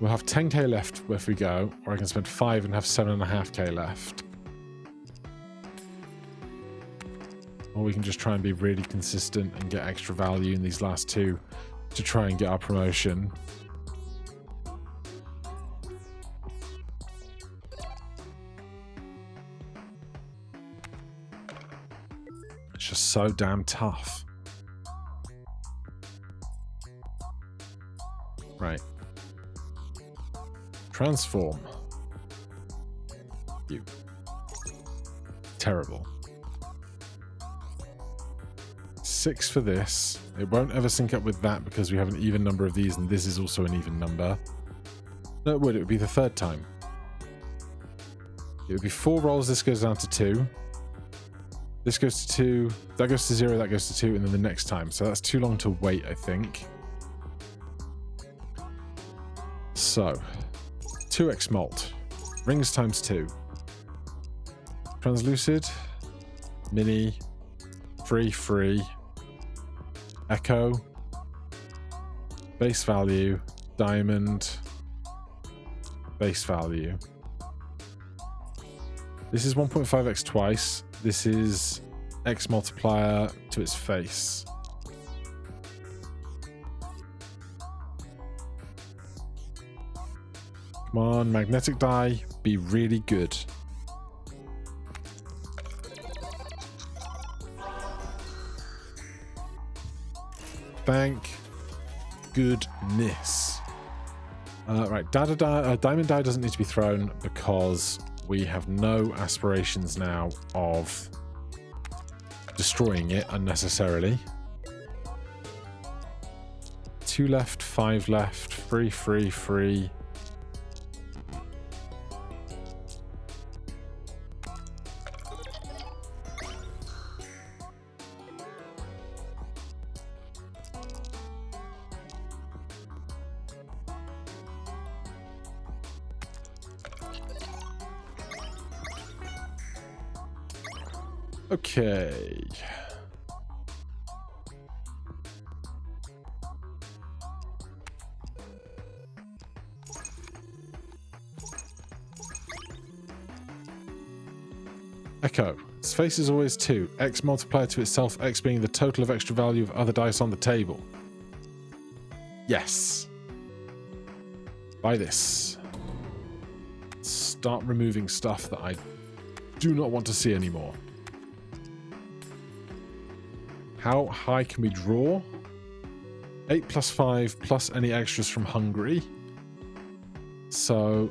We'll have 10k left if we go, or I can spend 5 and have 7.5k left. Or we can just try and be really consistent and get extra value in these last 2 to try and get our promotion. It's just so damn tough. Right. Transform. You. Terrible. 6 for this. It won't ever sync up with that because we have an even number of these, and this is also an even number. No, it would. It would be the 3rd time. It would be 4 rolls. This goes down to 2. This goes to 2. That goes to 0. That goes to 2. And then the next time. So that's too long to wait, I think. So, 2x malt. Rings ×2. Translucid. Mini. Free. Echo. Base value. Diamond. Base value. This is 1.5x twice. This is X multiplier to its face. Come on, magnetic die, be really good. Thank goodness. Right, diamond die doesn't need to be thrown because we have no aspirations now of destroying it unnecessarily. 2 left, 5 left, free. Okay. Echo. Its face is always 2. X multiplied to itself, X being the total of extra value of other dice on the table. Yes. Buy this. Start removing stuff that I do not want to see anymore. How high can we draw? 8 + 5 plus any extras from Hungary. So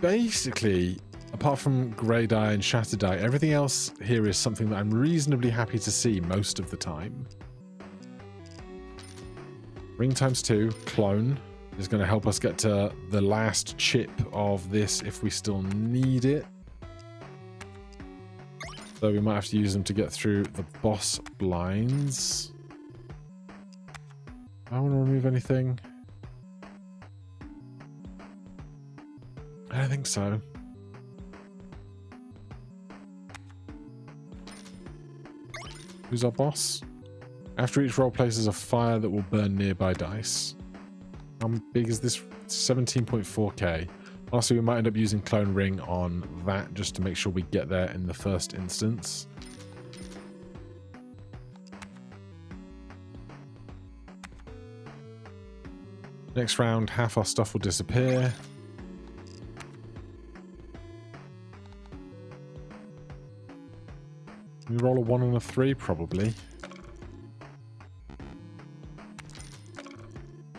basically, apart from grey die and shattered die, everything else here is something that I'm reasonably happy to see most of the time. Ring ×2, clone. is going to help us get to the last chip of this if we still need it. So we might have to use them to get through the boss blinds. I want to remove anything. I don't think so. Who's our boss? After each roll places a fire that will burn nearby dice. How big is this? 17.4k. Also, we might end up using Clone Ring on that just to make sure we get there in the first instance. Next round, half our stuff will disappear. We roll a 1 and a 3, probably.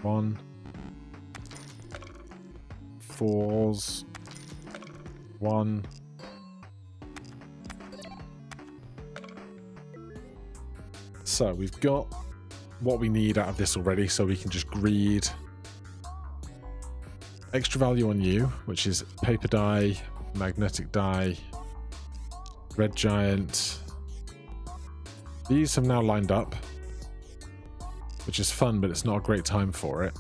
1. 4s. 1. So we've got what we need out of this already, so we can just greed extra value on you, which is paper die, magnetic die, red giant. These have now lined up, which is fun, but it's not a great time for it.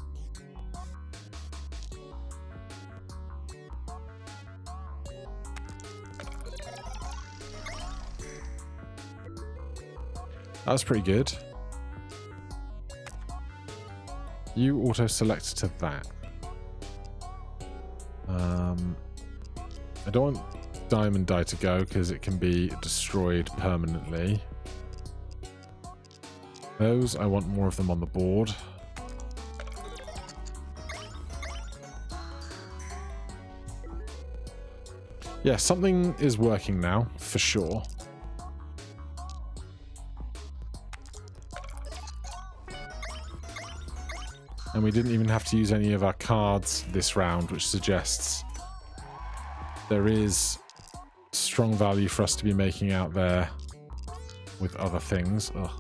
That was pretty good. You auto-select to that. I don't want diamond die to go because it can be destroyed permanently. Those, I want more of them on the board. Yeah, something is working now, for sure. And we didn't even have to use any of our cards this round, which suggests there is strong value for us to be making out there with other things. Ugh.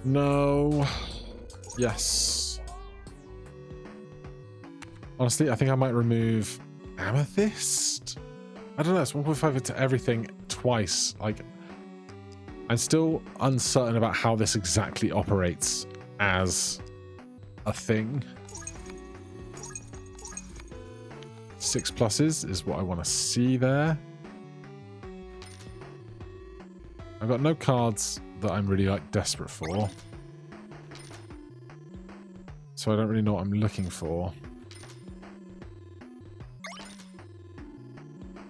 No. Yes. Honestly, I think I might remove Amethyst. I don't know, it's 1.5 into everything twice. Like, I'm still uncertain about how this exactly operates as a thing. 6 pluses is what I want to see there. I've got no cards that I'm really like desperate for, so I don't really know what I'm looking for.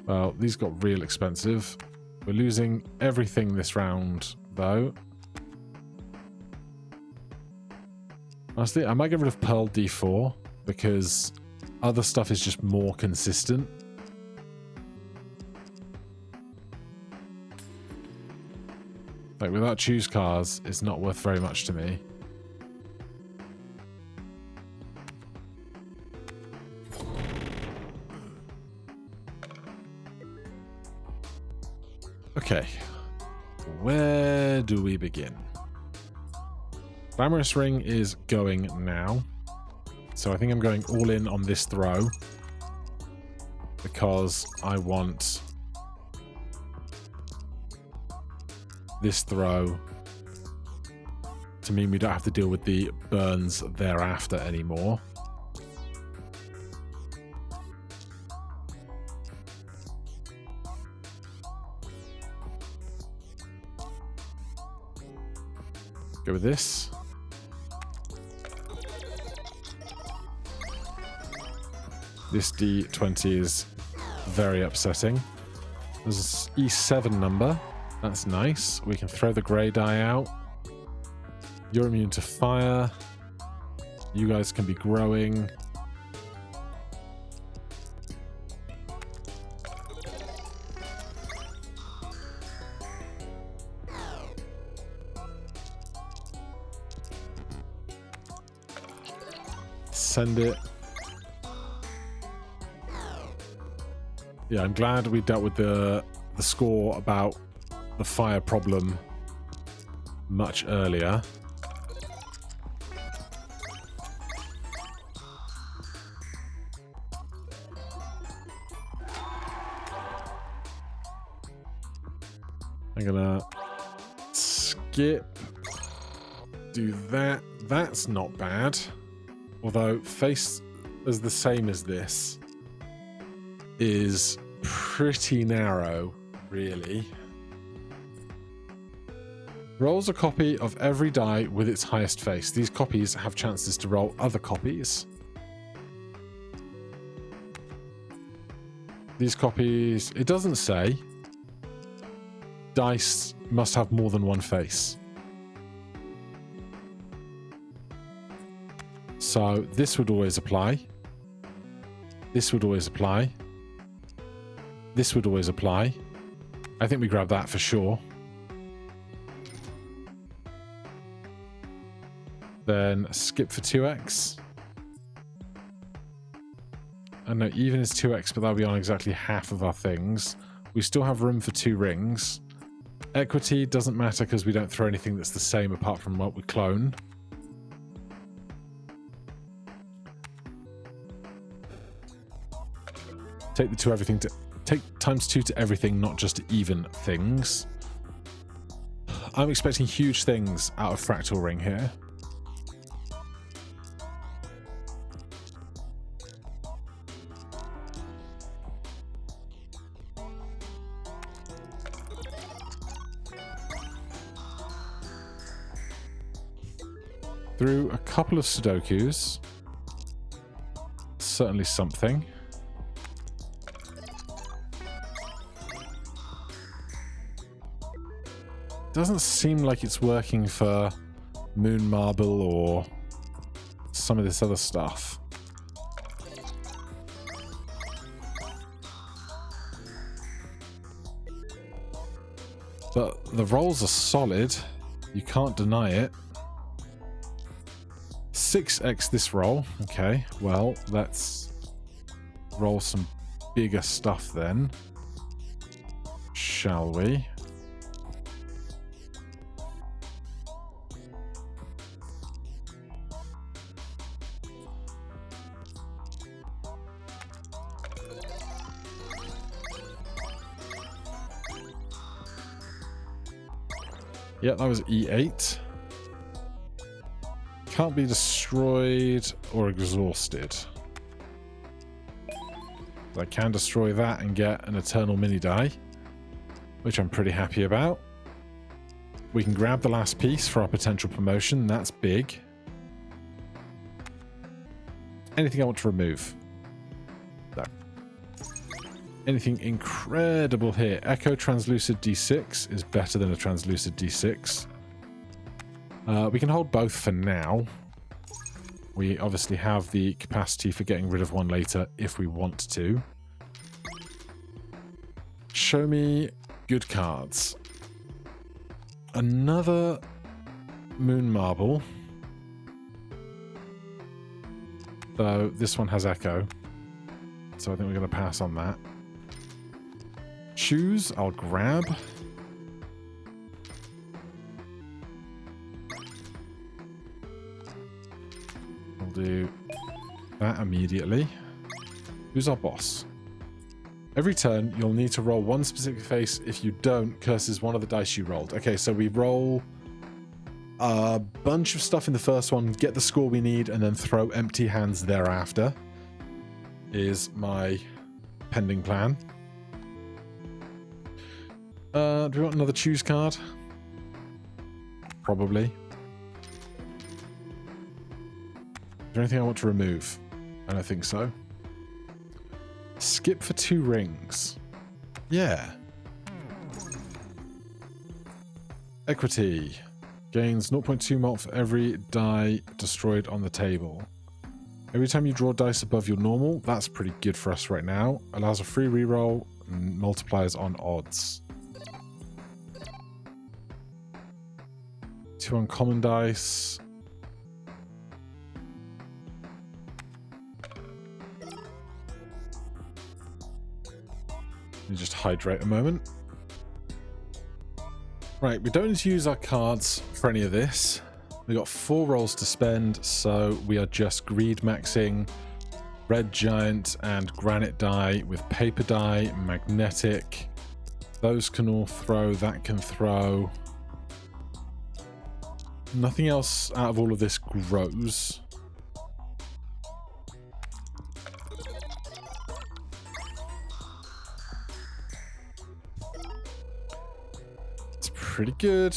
Well, these got real expensive. We're losing everything this round, though. Honestly, I might get rid of Pearl D4, because other stuff is just more consistent. Like, without choose cards, it's not worth very much to me. Okay, where do we begin? Glamorous Ring is going now, so I think I'm going all in on this throw because I want this throw to mean we don't have to deal with the burns thereafter anymore. Go with this. This D20 is very upsetting. There's an E7 number. That's nice. We can throw the grey die out. You're immune to fire. You guys can be growing. Send it. Yeah, I'm glad we dealt with the score about the fire problem much earlier. I'm gonna skip, do that. That's not bad. Although face as the same as this is pretty narrow, really. Rolls a copy of every die with its highest face. These copies have chances to roll other copies. These copies, it doesn't say. Dice must have more than one face. So this would always apply. This would always apply. This would always apply. I think we grab that for sure. Then skip for 2x. And no, even is 2x, but that'll be on exactly half of our things. We still have room for 2 rings. Equity doesn't matter because we don't throw anything that's the same apart from what we clone. Take the to everything to take ×2 to everything, not just to even things. I'm expecting huge things out of Fractal Ring here. Through a couple of Sudokus. Certainly something. Doesn't seem like it's working for Moon Marble or some of this other stuff. But the rolls are solid. You can't deny it. 6x this roll. Okay, well, let's roll some bigger stuff then. Shall we? Yeah, that was E8. Can't be destroyed or exhausted. I can destroy that and get an eternal mini die, which I'm pretty happy about. We can grab the last piece for our potential promotion. That's big. Anything I want to remove? No. Anything incredible here? Echo Translucid D6 is better than a Translucid D6. We can hold both for now. We obviously have the capacity for getting rid of one later if we want to. Show me good cards. Another Moon Marble. Though this one has Echo. So I think we're going to pass on that. Shoes, I'll grab. We'll do that immediately. Who's our boss? Every turn, you'll need to roll one specific face. If you don't, curses one of the dice you rolled. Okay, so we roll a bunch of stuff in the first one, get the score we need, and then throw empty hands thereafter. Is my pending plan. Do we want another choose card? Probably. Is there anything I want to remove? I don't think so. Skip for 2 rings. Yeah. Equity. Gains 0.2 mult for every die destroyed on the table. Every time you draw dice above your normal, that's pretty good for us right now. Allows a free reroll and multipliers on odds. 2 uncommon dice. me just hydrate a moment. Right, we don't need to use our cards for any of this. We got 4 rolls to spend, so we are just greed maxing red giant and granite die with paper die, magnetic. Those can all throw, that can throw. Nothing else out of all of this grows. It's pretty good.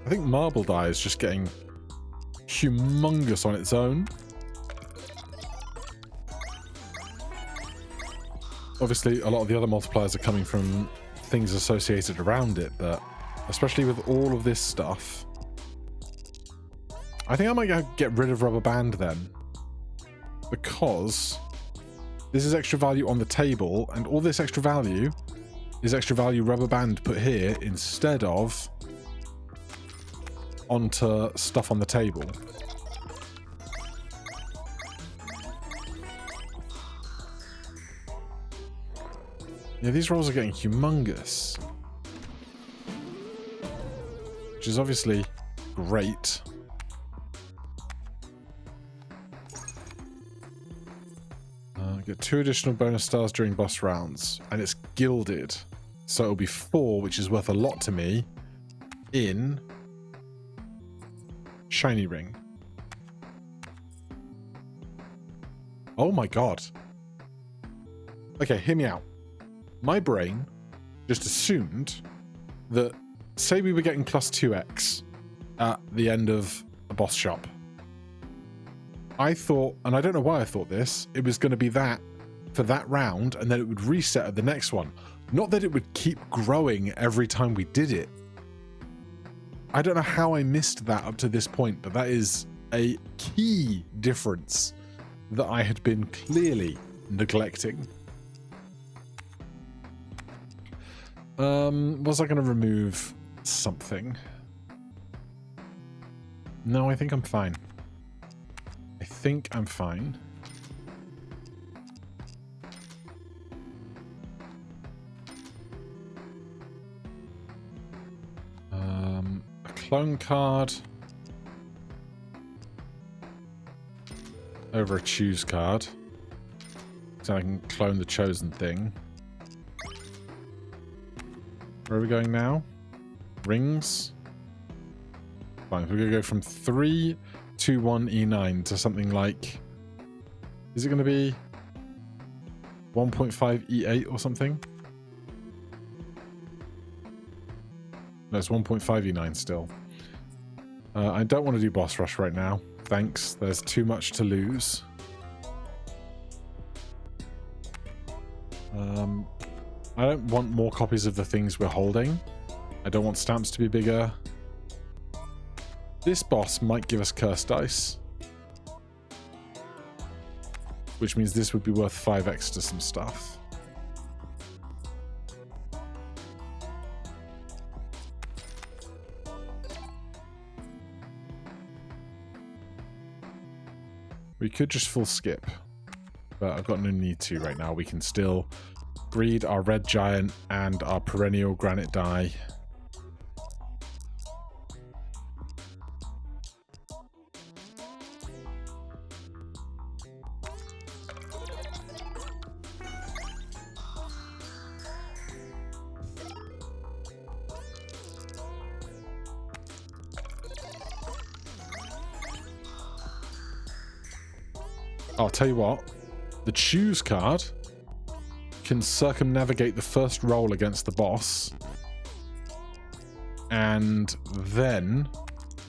I think marble die is just getting humongous on its own. Obviously, a lot of the other multipliers are coming from things associated around it, but especially with all of this stuff, I think I might get rid of rubber band then, because this is extra value on the table, and all this extra value is extra value rubber band put here instead of onto stuff on the table. Yeah, these rolls are getting humongous, which is obviously great. Get 2 additional bonus stars during boss rounds, and it's gilded, so it'll be 4, which is worth a lot to me in shiny ring. Oh my god. Okay, hear me out. My brain just assumed that, say we were getting plus 2x at the end of a boss shop. I thought, and I don't know why I thought this, it was going to be that for that round, and then it would reset at the next one. Not that it would keep growing every time we did it. I don't know how I missed that up to this point, but that is a key difference that I had been clearly neglecting. Was I going to remove something? No, I think I'm fine. I think I'm fine. A clone card over a choose card, so I can clone the chosen thing. Where are we going now? Rings. Fine, we're going to go from 3 2 1 E9 to something like, is it going to be 1.5 E8 or something? No, it's 1.5 E9 still. I don't want to do boss rush right now. Thanks, there's too much to lose. I don't want more copies of the things we're holding. I don't want stamps to be bigger. This boss might give us curse dice, which means this would be worth 5x to some stuff. We could just full skip, but I've got no need to right now. We can still breed our red giant and our perennial granite die. I'll tell you what, the choose card can circumnavigate the first roll against the boss, and then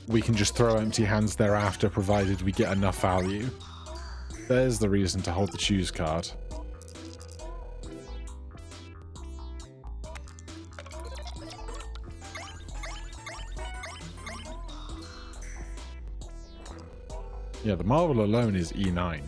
we can just throw empty hands thereafter, provided we get enough value. There's the reason to hold the choose card. Yeah, the marble alone is E9.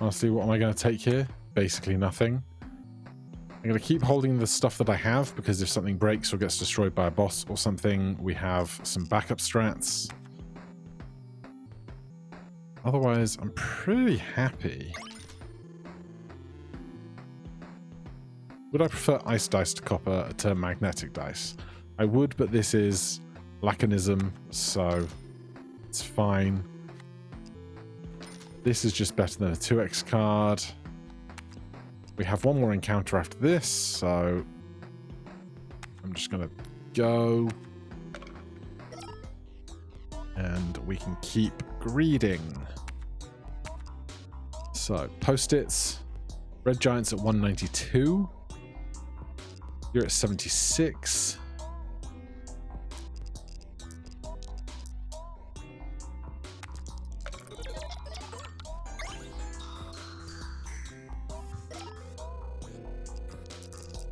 Honestly, what am I going to take here? Basically nothing. I'm going to keep holding the stuff that I have, because if something breaks or gets destroyed by a boss or something, we have some backup strats. Otherwise, I'm pretty happy. Would I prefer ice dice to copper to magnetic dice? I would, but this is Laconism, so it's fine. This is just better than a 2x card. We have one more encounter after this, so I'm just going to go. And we can keep greeding. So, post-its. Red Giant's at 192. You're at 76.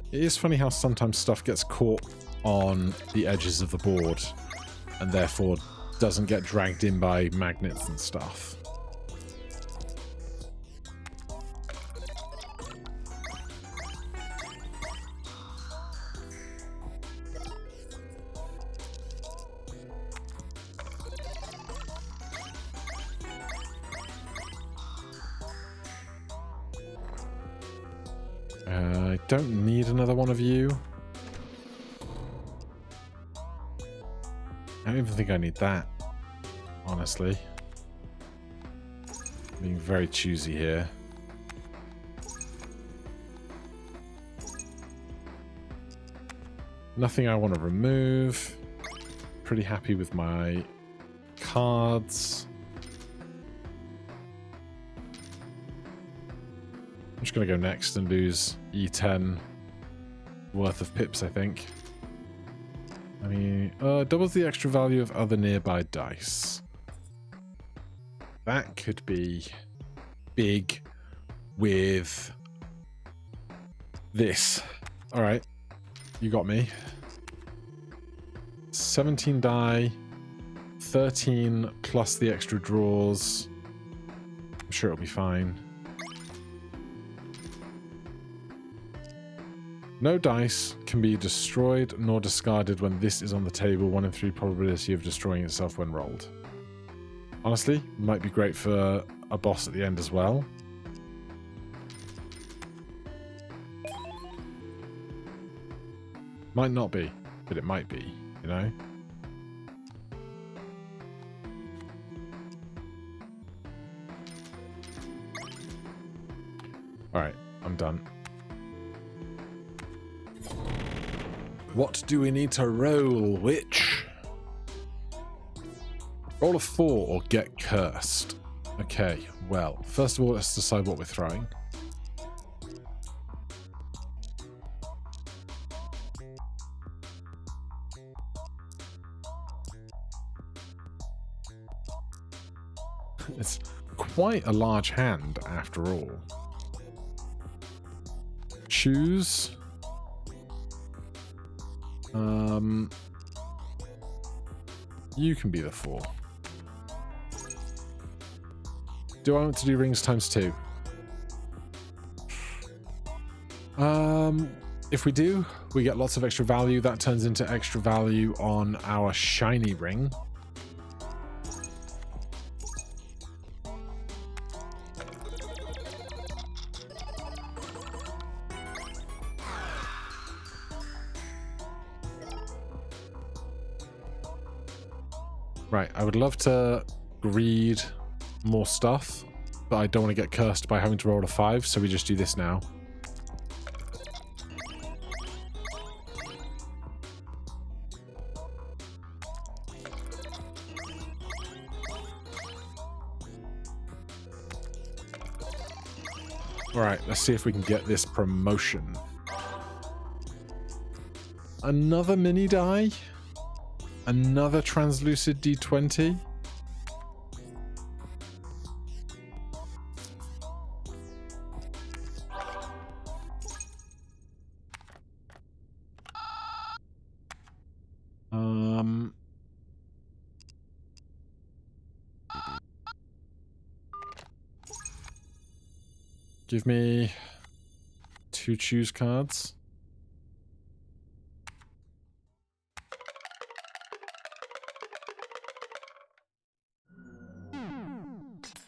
It is funny how sometimes stuff gets caught on the edges of the board and therefore doesn't get dragged in by magnets and stuff. I don't need another one of you. I don't even think I need that, honestly. Being very choosy here. Nothing I want to remove. Pretty happy with my cards. I'm just going to go next and lose E10 worth of pips, I think. I mean, doubles the extra value of other nearby dice. That could be big with this. All right, you got me. 17 die, 13 plus the extra draws. I'm sure it'll be fine. No dice can be destroyed nor discarded when this is on the table. 1 in 3 probability of destroying itself when rolled. Honestly, might be great for a boss at the end as well. Might not be, but it might be, you know? Alright, I'm done. What do we need to roll, witch? Roll a 4 or get cursed. Okay, well, first of all, let's decide what we're throwing. It's quite a large hand, after all. Choose. You can be the 4. Do I want to do rings times 2? If we do, we get lots of extra value. That turns into extra value on our shiny ring. Right, I would love to greed more stuff, but I don't want to get cursed by having to roll a 5, so we just do this now. Alright, let's see if we can get this promotion. Another mini die? Another translucid D20? Give me 2 choose cards.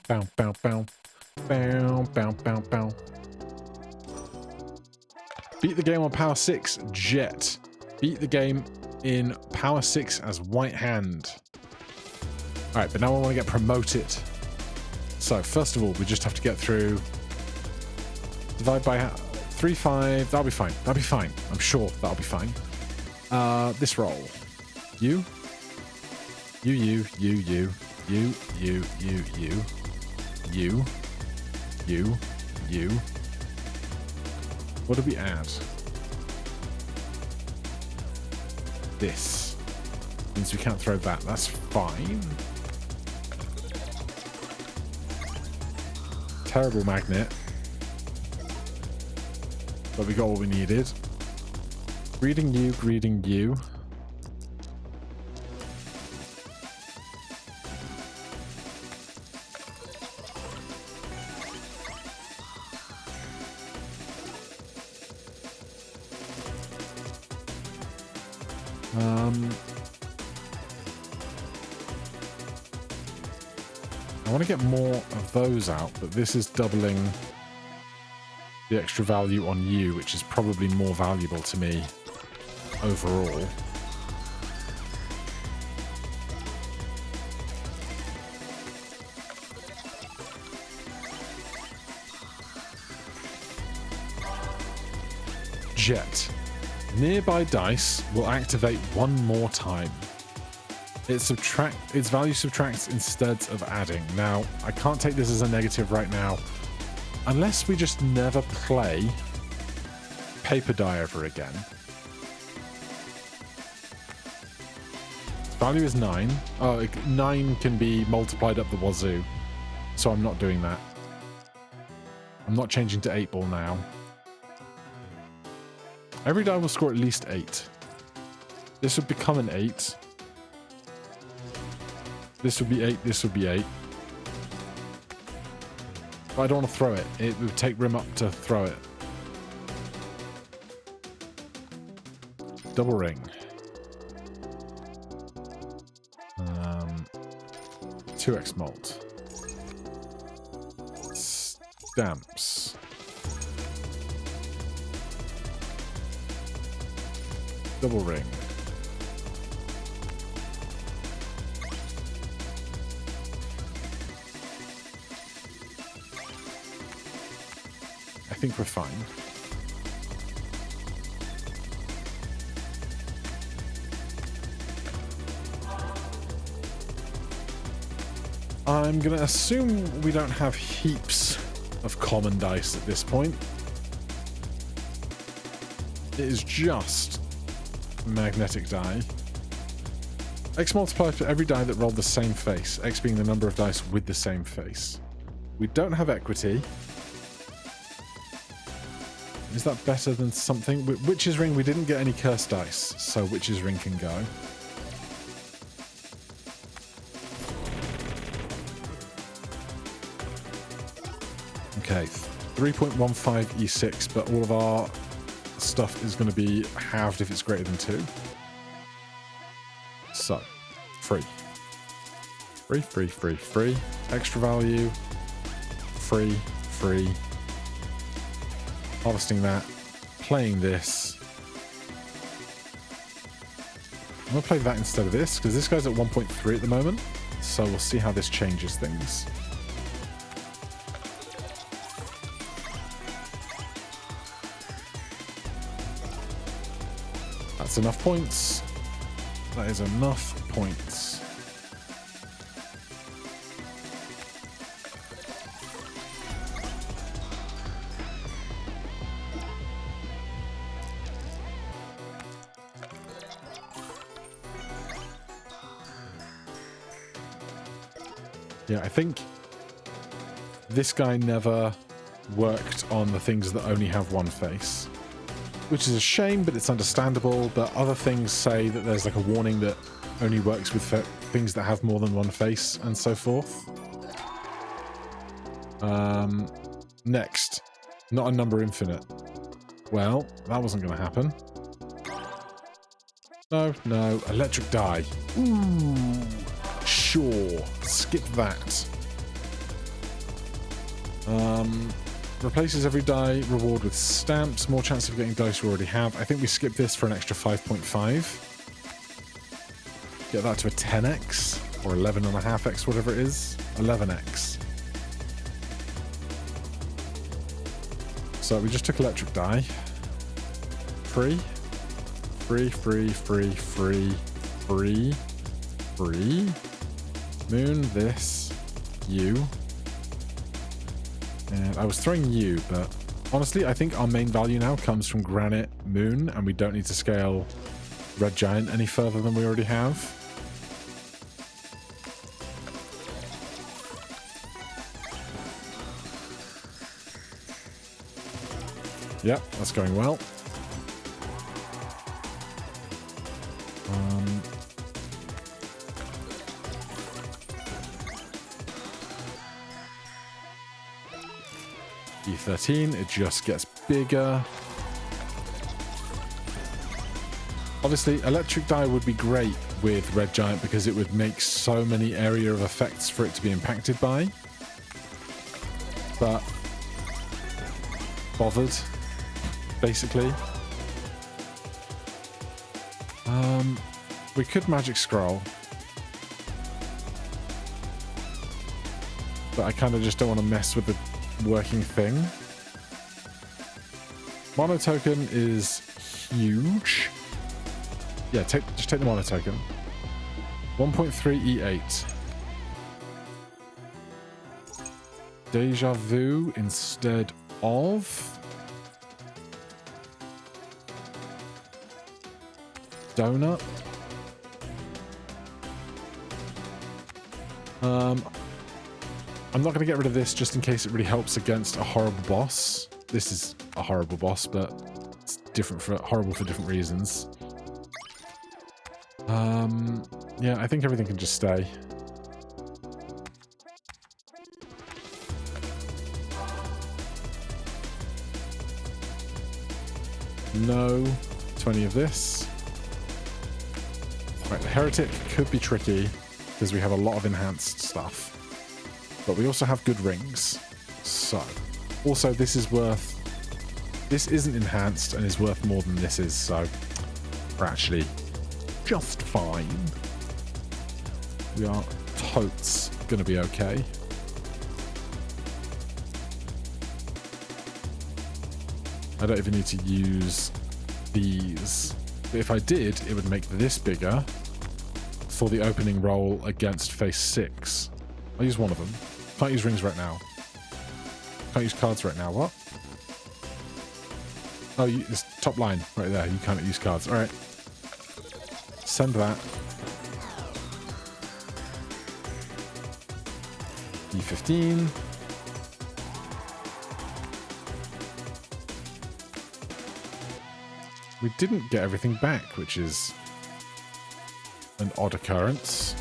Bow, bow, bow. Bow, bow, bow, bow. Beat the game on Power 6, Jet. Beat the game in Power 6 as White Hand. Alright, but now I want to get promoted. So, first of all, we just have to get through... Divide by 3, 5. That'll be fine. That'll be fine. I'm sure that'll be fine. This roll. You. You, you, you, you. You, you, you, you. You. You. You. What do we add? This. Means we can't throw that. That's fine. Terrible magnet. But we got what we needed. Greeting you, greeting you. I want to get more of those out, but this is doubling the extra value on you, which is probably more valuable to me overall. Jet. Nearby dice will activate one more time. Its value subtracts instead of adding. Now, I can't take this as a negative right now. Unless we just never play paper die ever again. Value is 9. Oh, 9 can be multiplied up the wazoo. So I'm not doing that. I'm not changing to 8 ball now. Every die will score at least 8. This would become an 8. This would be 8, this would be 8. But I don't want to throw it. It would take room up to throw it. Double ring. 2x malt. Stamps. Double ring. I think we're fine. I'm going to assume we don't have heaps of common dice at this point. It is just magnetic die. X multiplies for every die that rolled the same face, X being the number of dice with the same face. We don't have equity. Is that better than something? Witch's Ring, we didn't get any cursed dice, so Witch's Ring can go. Okay, 3.15 E6, but all of our stuff is going to be halved if it's greater than 2. So, free. Free, free, free, free. Extra value. Free, free. Harvesting that. Playing this. I'm going to play that instead of this, because this guy's at 1.3 at the moment. So we'll see how this changes things. That's enough points. That is enough points. Yeah, I think this guy never worked on the things that only have one face. Which is a shame, but it's understandable. But other things say that there's like a warning that only works with things that have more than one face and so forth. Next, Not a number infinite. Well, that wasn't going to happen. No, no. Electric die. Ooh. Sure. Skip that. Replaces every die reward with stamps. More chance of getting dice you already have. I think we skip this for an extra 5.5. Get that to a 10x or 11.5x, whatever it is. 11x. So we just took electric die. Free. Free, free, free, free, free, free. Moon, this, you. And I was throwing you, but honestly, I think our main value now comes from granite, moon, and we don't need to scale red giant any further than we already have. Yep, that's going well. E13, it just gets bigger. Obviously, electric die would be great with red giant because it would make so many area of effects for it to be impacted by. But bothered, basically. We could magic scroll, but I kind of just don't want to mess with the working thing. Mono token is huge. Yeah, just take the mono token. 1.3 E8. Deja vu instead of donut. I'm not going to get rid of this just in case it really helps against a horrible boss. This is a horrible boss, but it's different horrible for different reasons. Yeah, I think everything can just stay. No to any of this. Right, the heretic could be tricky because we have a lot of enhanced stuff. But we also have good rings. So, also this isn't enhanced and is worth more than this is, so we're actually just fine. We are totes gonna be okay. I don't even need to use these. But if I did, it would make this bigger for the opening roll against phase 6. I'll use one of them. Can't use rings right now. Can't use cards right now. What? Oh, it's top line right there. You can't use cards. All right. Send that. E15. We didn't get everything back, which is an odd occurrence.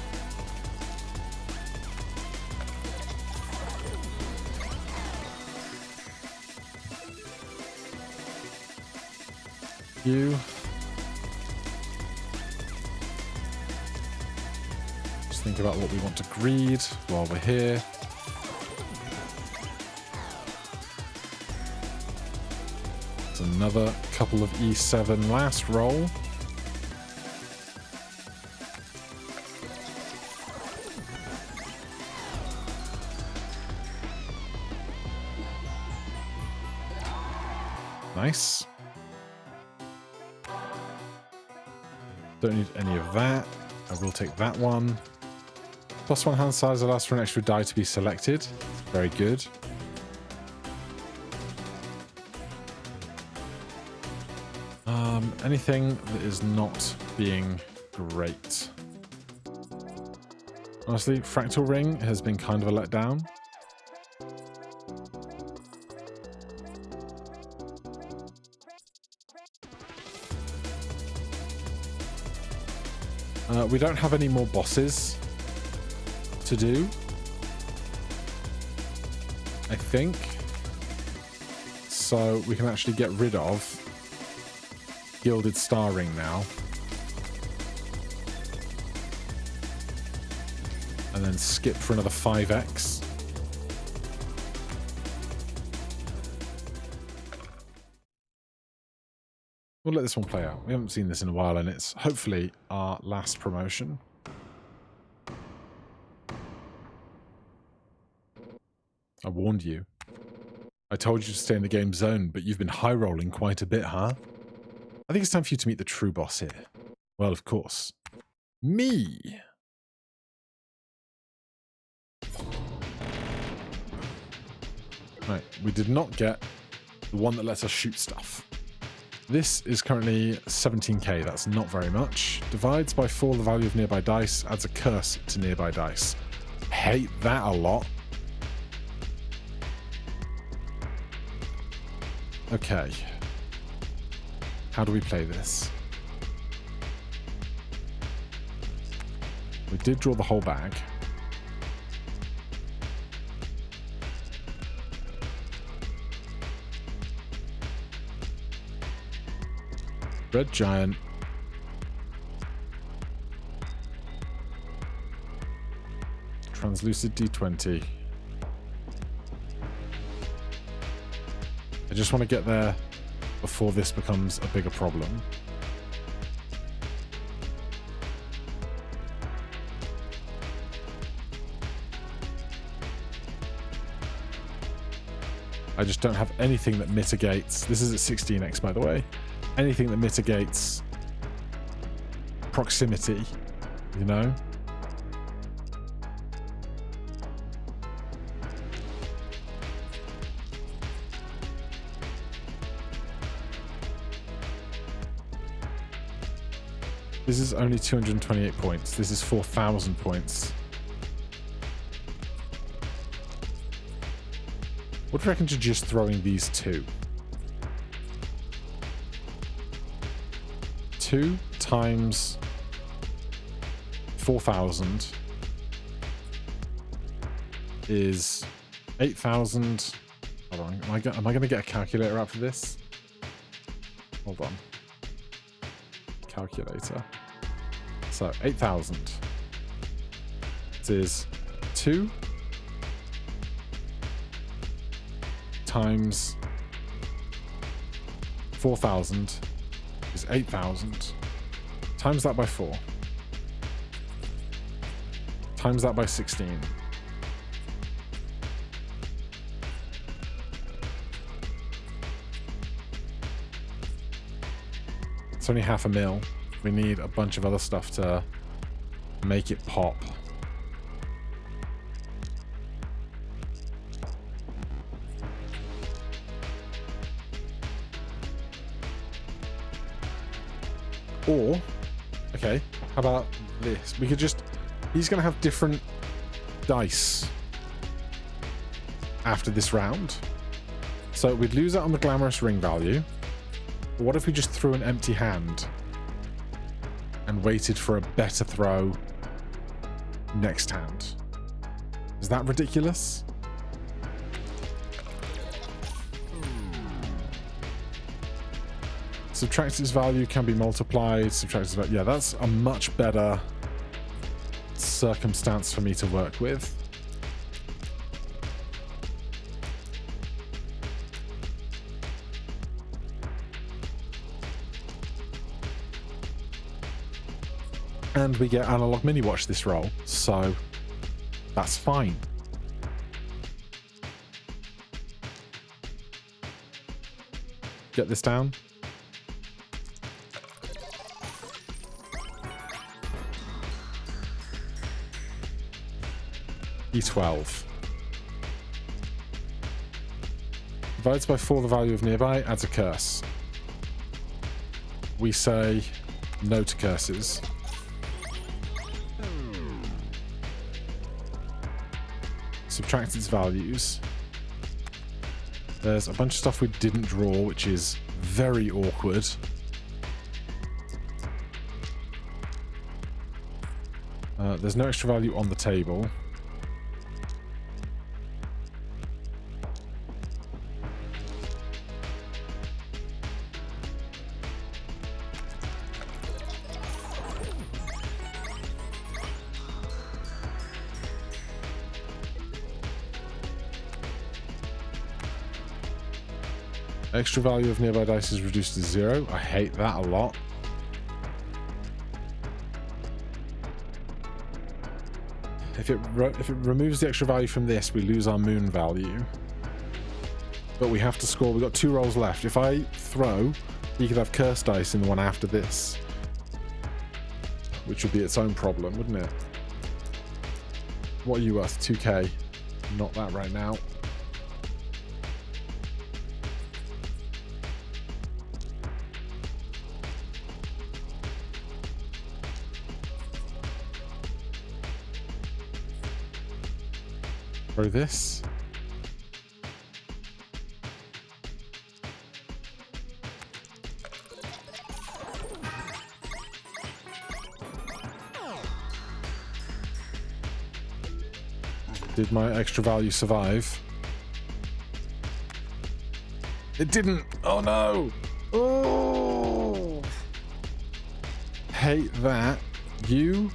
Just think about what we want to greed while we're here. It's another couple of E7 last roll. Nice. Don't need any of that. I will take that one. +1 hand size allows for an extra die to be selected. Very good. Anything that is not being great. Honestly, Fractal Ring has been kind of a letdown. We don't have any more bosses to do, I think. So we can actually get rid of Gilded Star Ring now. And then skip for another 5x. We'll let this one play out. We haven't seen this in a while, and it's hopefully our last promotion. I warned you. I told you to stay in the game zone, but you've been high-rolling quite a bit, huh? I think it's time for you to meet the true boss here. Well, of course. Me! Right, we did not get the one that lets us shoot stuff. This is currently 17k, that's not very much. Divides by 4 the value of nearby dice, adds a curse to nearby dice. Hate that a lot. Okay. How do we play this? We did draw the whole bag. Red Giant. Translucid D20. I just want to get there before this becomes a bigger problem. I just don't have anything that mitigates. This is at 16x, by the way. Anything that mitigates proximity, you know? This is only 228 points. This is 4,000 points. What do you reckon to just throwing these two? 2 times 4,000 is 8,000. Hold on, am I going to get a calculator out for this? Hold on. Calculator. So 8,000. This is 2 times 4,000 is 8,000. Times that by 4. Times that by 16. It's only 500,000. We need a bunch of other stuff to make it pop. Or, okay, how about this? We could just... He's going to have different dice after this round. So we'd lose out on the glamorous ring value. But what if we just threw an empty hand and waited for a better throw next hand? Is that ridiculous? Subtract its value can be multiplied. Subtract its value. Yeah, that's a much better circumstance for me to work with. And we get analog mini watch this roll, so that's fine. Get this down. E12. Divides by 4 the value of nearby, adds a curse. We say no to curses. Subtract its values. There's a bunch of stuff we didn't draw, which is very awkward. There's no extra value on the table. Extra value of nearby dice is reduced to 0. I hate that a lot. If it removes the extra value from this, we lose our moon value. But we have to score. We've got 2 rolls left. If I throw, he could have curse dice in the one after this, which would be its own problem, wouldn't it? What are you worth? 2k. Not that right now. Throw this. Did my extra value survive? It didn't. Oh no. Oh. Hate that. You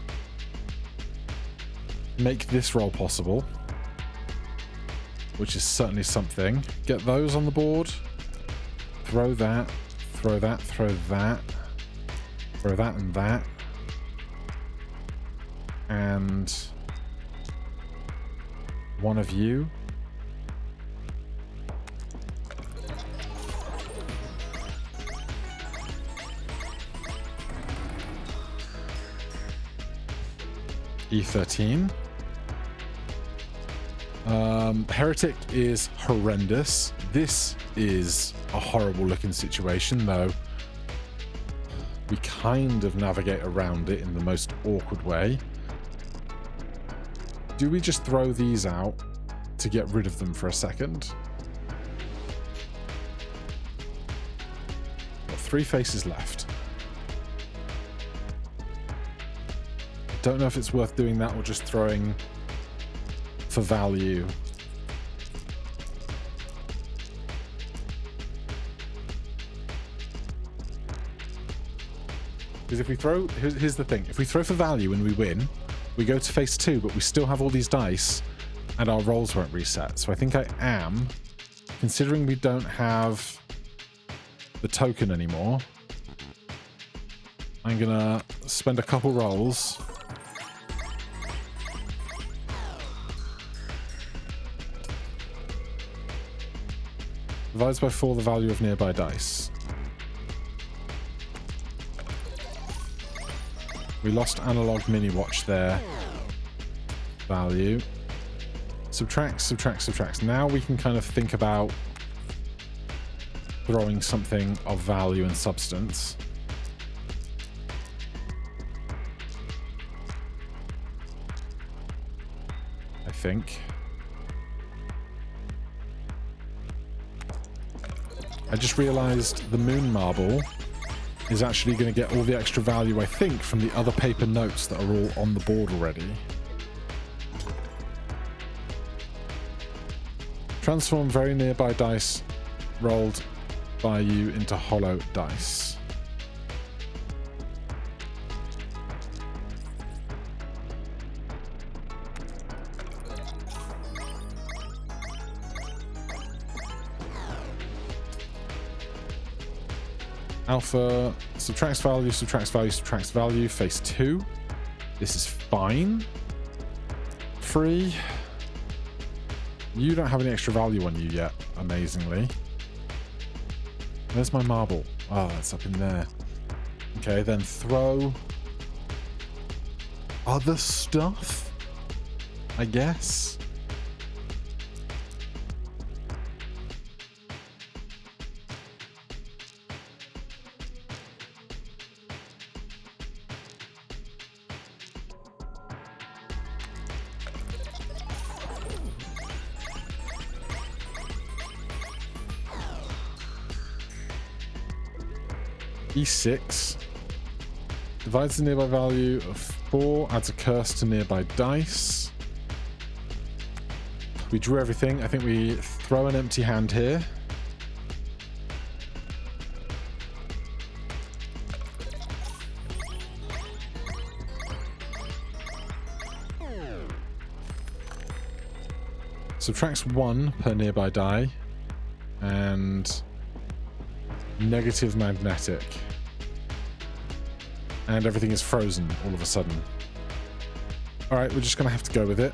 make this roll possible, which is certainly something. Get those on the board. Throw that. Throw that. Throw that. Throw that and that. And one of you. E13. Heretic is horrendous. This is a horrible looking situation, though. We kind of navigate around it in the most awkward way. Do we just throw these out to get rid of them for a second? Got 3 faces left. Don't know if it's worth doing that or just throwing for value. Because if we throw, here's the thing, if we throw for value and we win, we go to phase 2, but we still have all these dice and our rolls won't reset. So I think I am, considering we don't have the token anymore, I'm gonna spend a couple rolls. Divides by 4 the value of nearby dice. We lost analog mini watch there. Value. Subtracts, subtracts, subtracts. Now we can kind of think about throwing something of value and substance. I think. I just realized the moon marble is actually going to get all the extra value, I think, from the other paper notes that are all on the board already. Transform very nearby dice rolled by you into hollow dice. Alpha subtracts value, subtracts value, subtracts value. Phase 2. This is fine. 3. You don't have any extra value on you yet, amazingly. Where's my marble? Oh, it's up in there. Okay, then throw other stuff, I guess. E6 divides the nearby value of 4, adds a curse to nearby dice. We drew everything. I think we throw an empty hand here. Subtracts 1 per nearby die, and negative magnetic. And everything is frozen all of a sudden. Alright, we're just going to have to go with it.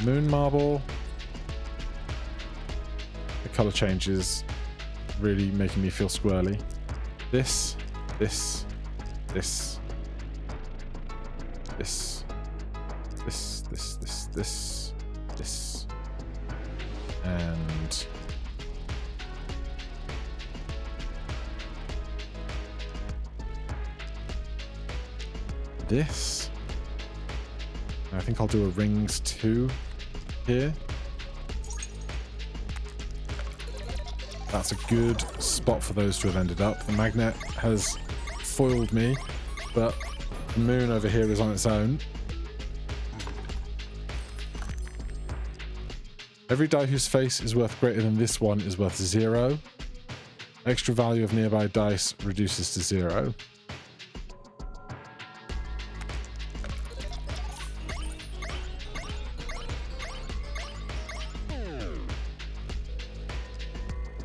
Moon marble. The colour changes really making me feel squirrely. This, this, this, this, this, this, and this. I think I'll do a rings 2 here. That's a good spot for those to have ended up. The magnet has foiled me, but the moon over here is on its own. Every die whose face is worth greater than this one is worth 0. Extra value of nearby dice reduces to 0.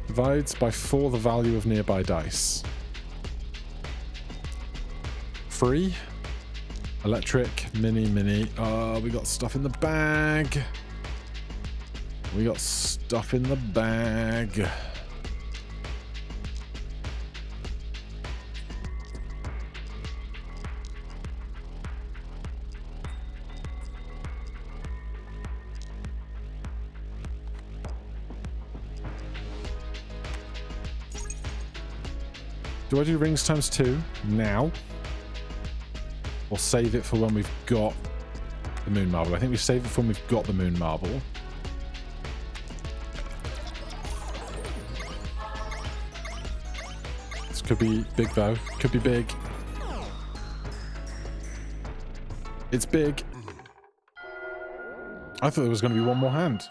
Divides by 4 the value of nearby dice. Free. Electric. Mini. Oh, we got stuff in the bag. We got stuff in the bag. Do I do rings times 2 now? Or save it for when we've got the moon marble? I think we save it for when we've got the moon marble. This could be big though. Could be big. It's big. I thought there was going to be one more hand.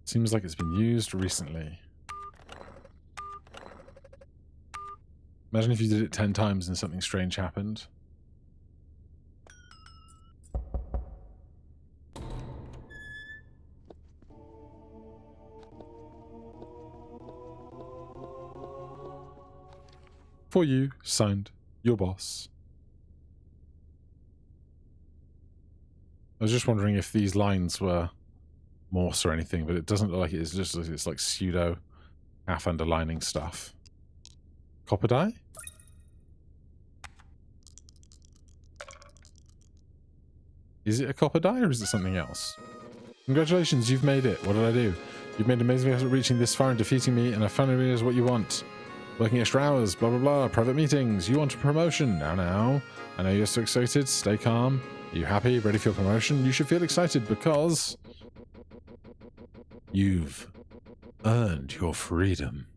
Seems like it's been used recently. Imagine if you did it 10 times and something strange happened. For you, signed, your boss. I was just wondering if these lines were Morse or anything, but it doesn't look like it is. Just it's like pseudo half underlining stuff. Copper die? Is it a copper die or is it something else? Congratulations, you've made it. What did I do? You've made amazing effort reaching this far and defeating me, and I finally realized what you want. Working extra hours, blah blah blah, private meetings. You want a promotion. Now. I know you're so excited. Stay calm. Are you happy? Ready for your promotion? You should feel excited because you've earned your freedom.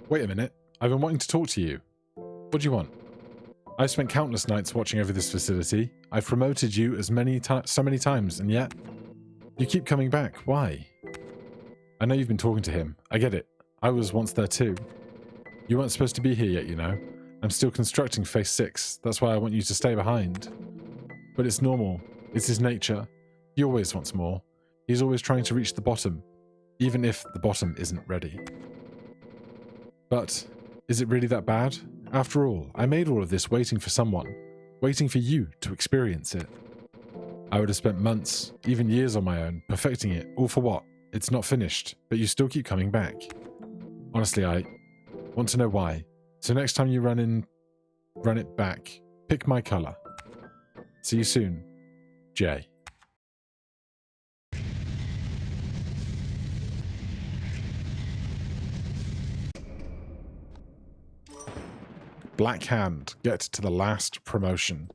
Wait a minute. I've been wanting to talk to you. What do you want? I've spent countless nights watching over this facility. I've promoted you as so many times, and yet you keep coming back. Why? I know you've been talking to him. I get it. I was once there too. You weren't supposed to be here yet, you know. I'm still constructing Phase 6. That's why I want you to stay behind. But it's normal. It's his nature. He always wants more. He's always trying to reach the bottom, even if the bottom isn't ready. But is it really that bad? After all, I made all of this waiting for someone. Waiting for you to experience it. I would have spent months, even years on my own, perfecting it. All for what? It's not finished, but you still keep coming back. Honestly, I want to know why. So next time you run it back. Pick my color. See you soon, Jay. Black Hand. Get to the last promotion.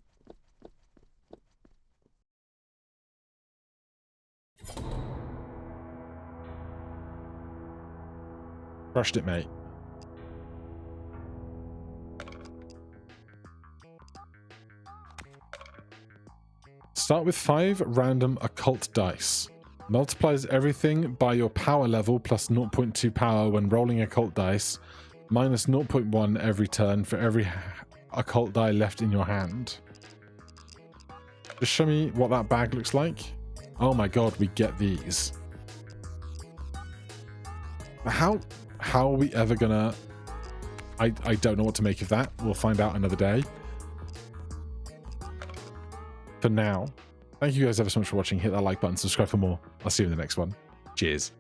Crushed it, mate. Start with 5 random occult dice. Multiplies everything by your power level plus 0.2 power when rolling occult dice, minus 0.1 every turn for every occult die left in your hand. Just show me what that bag looks like. Oh my god, we get these. How are we ever gonna... I don't know what to make of that. We'll find out another day. For now, thank you guys ever so much for watching. Hit that like button, subscribe for more. I'll see you in the next one. Cheers.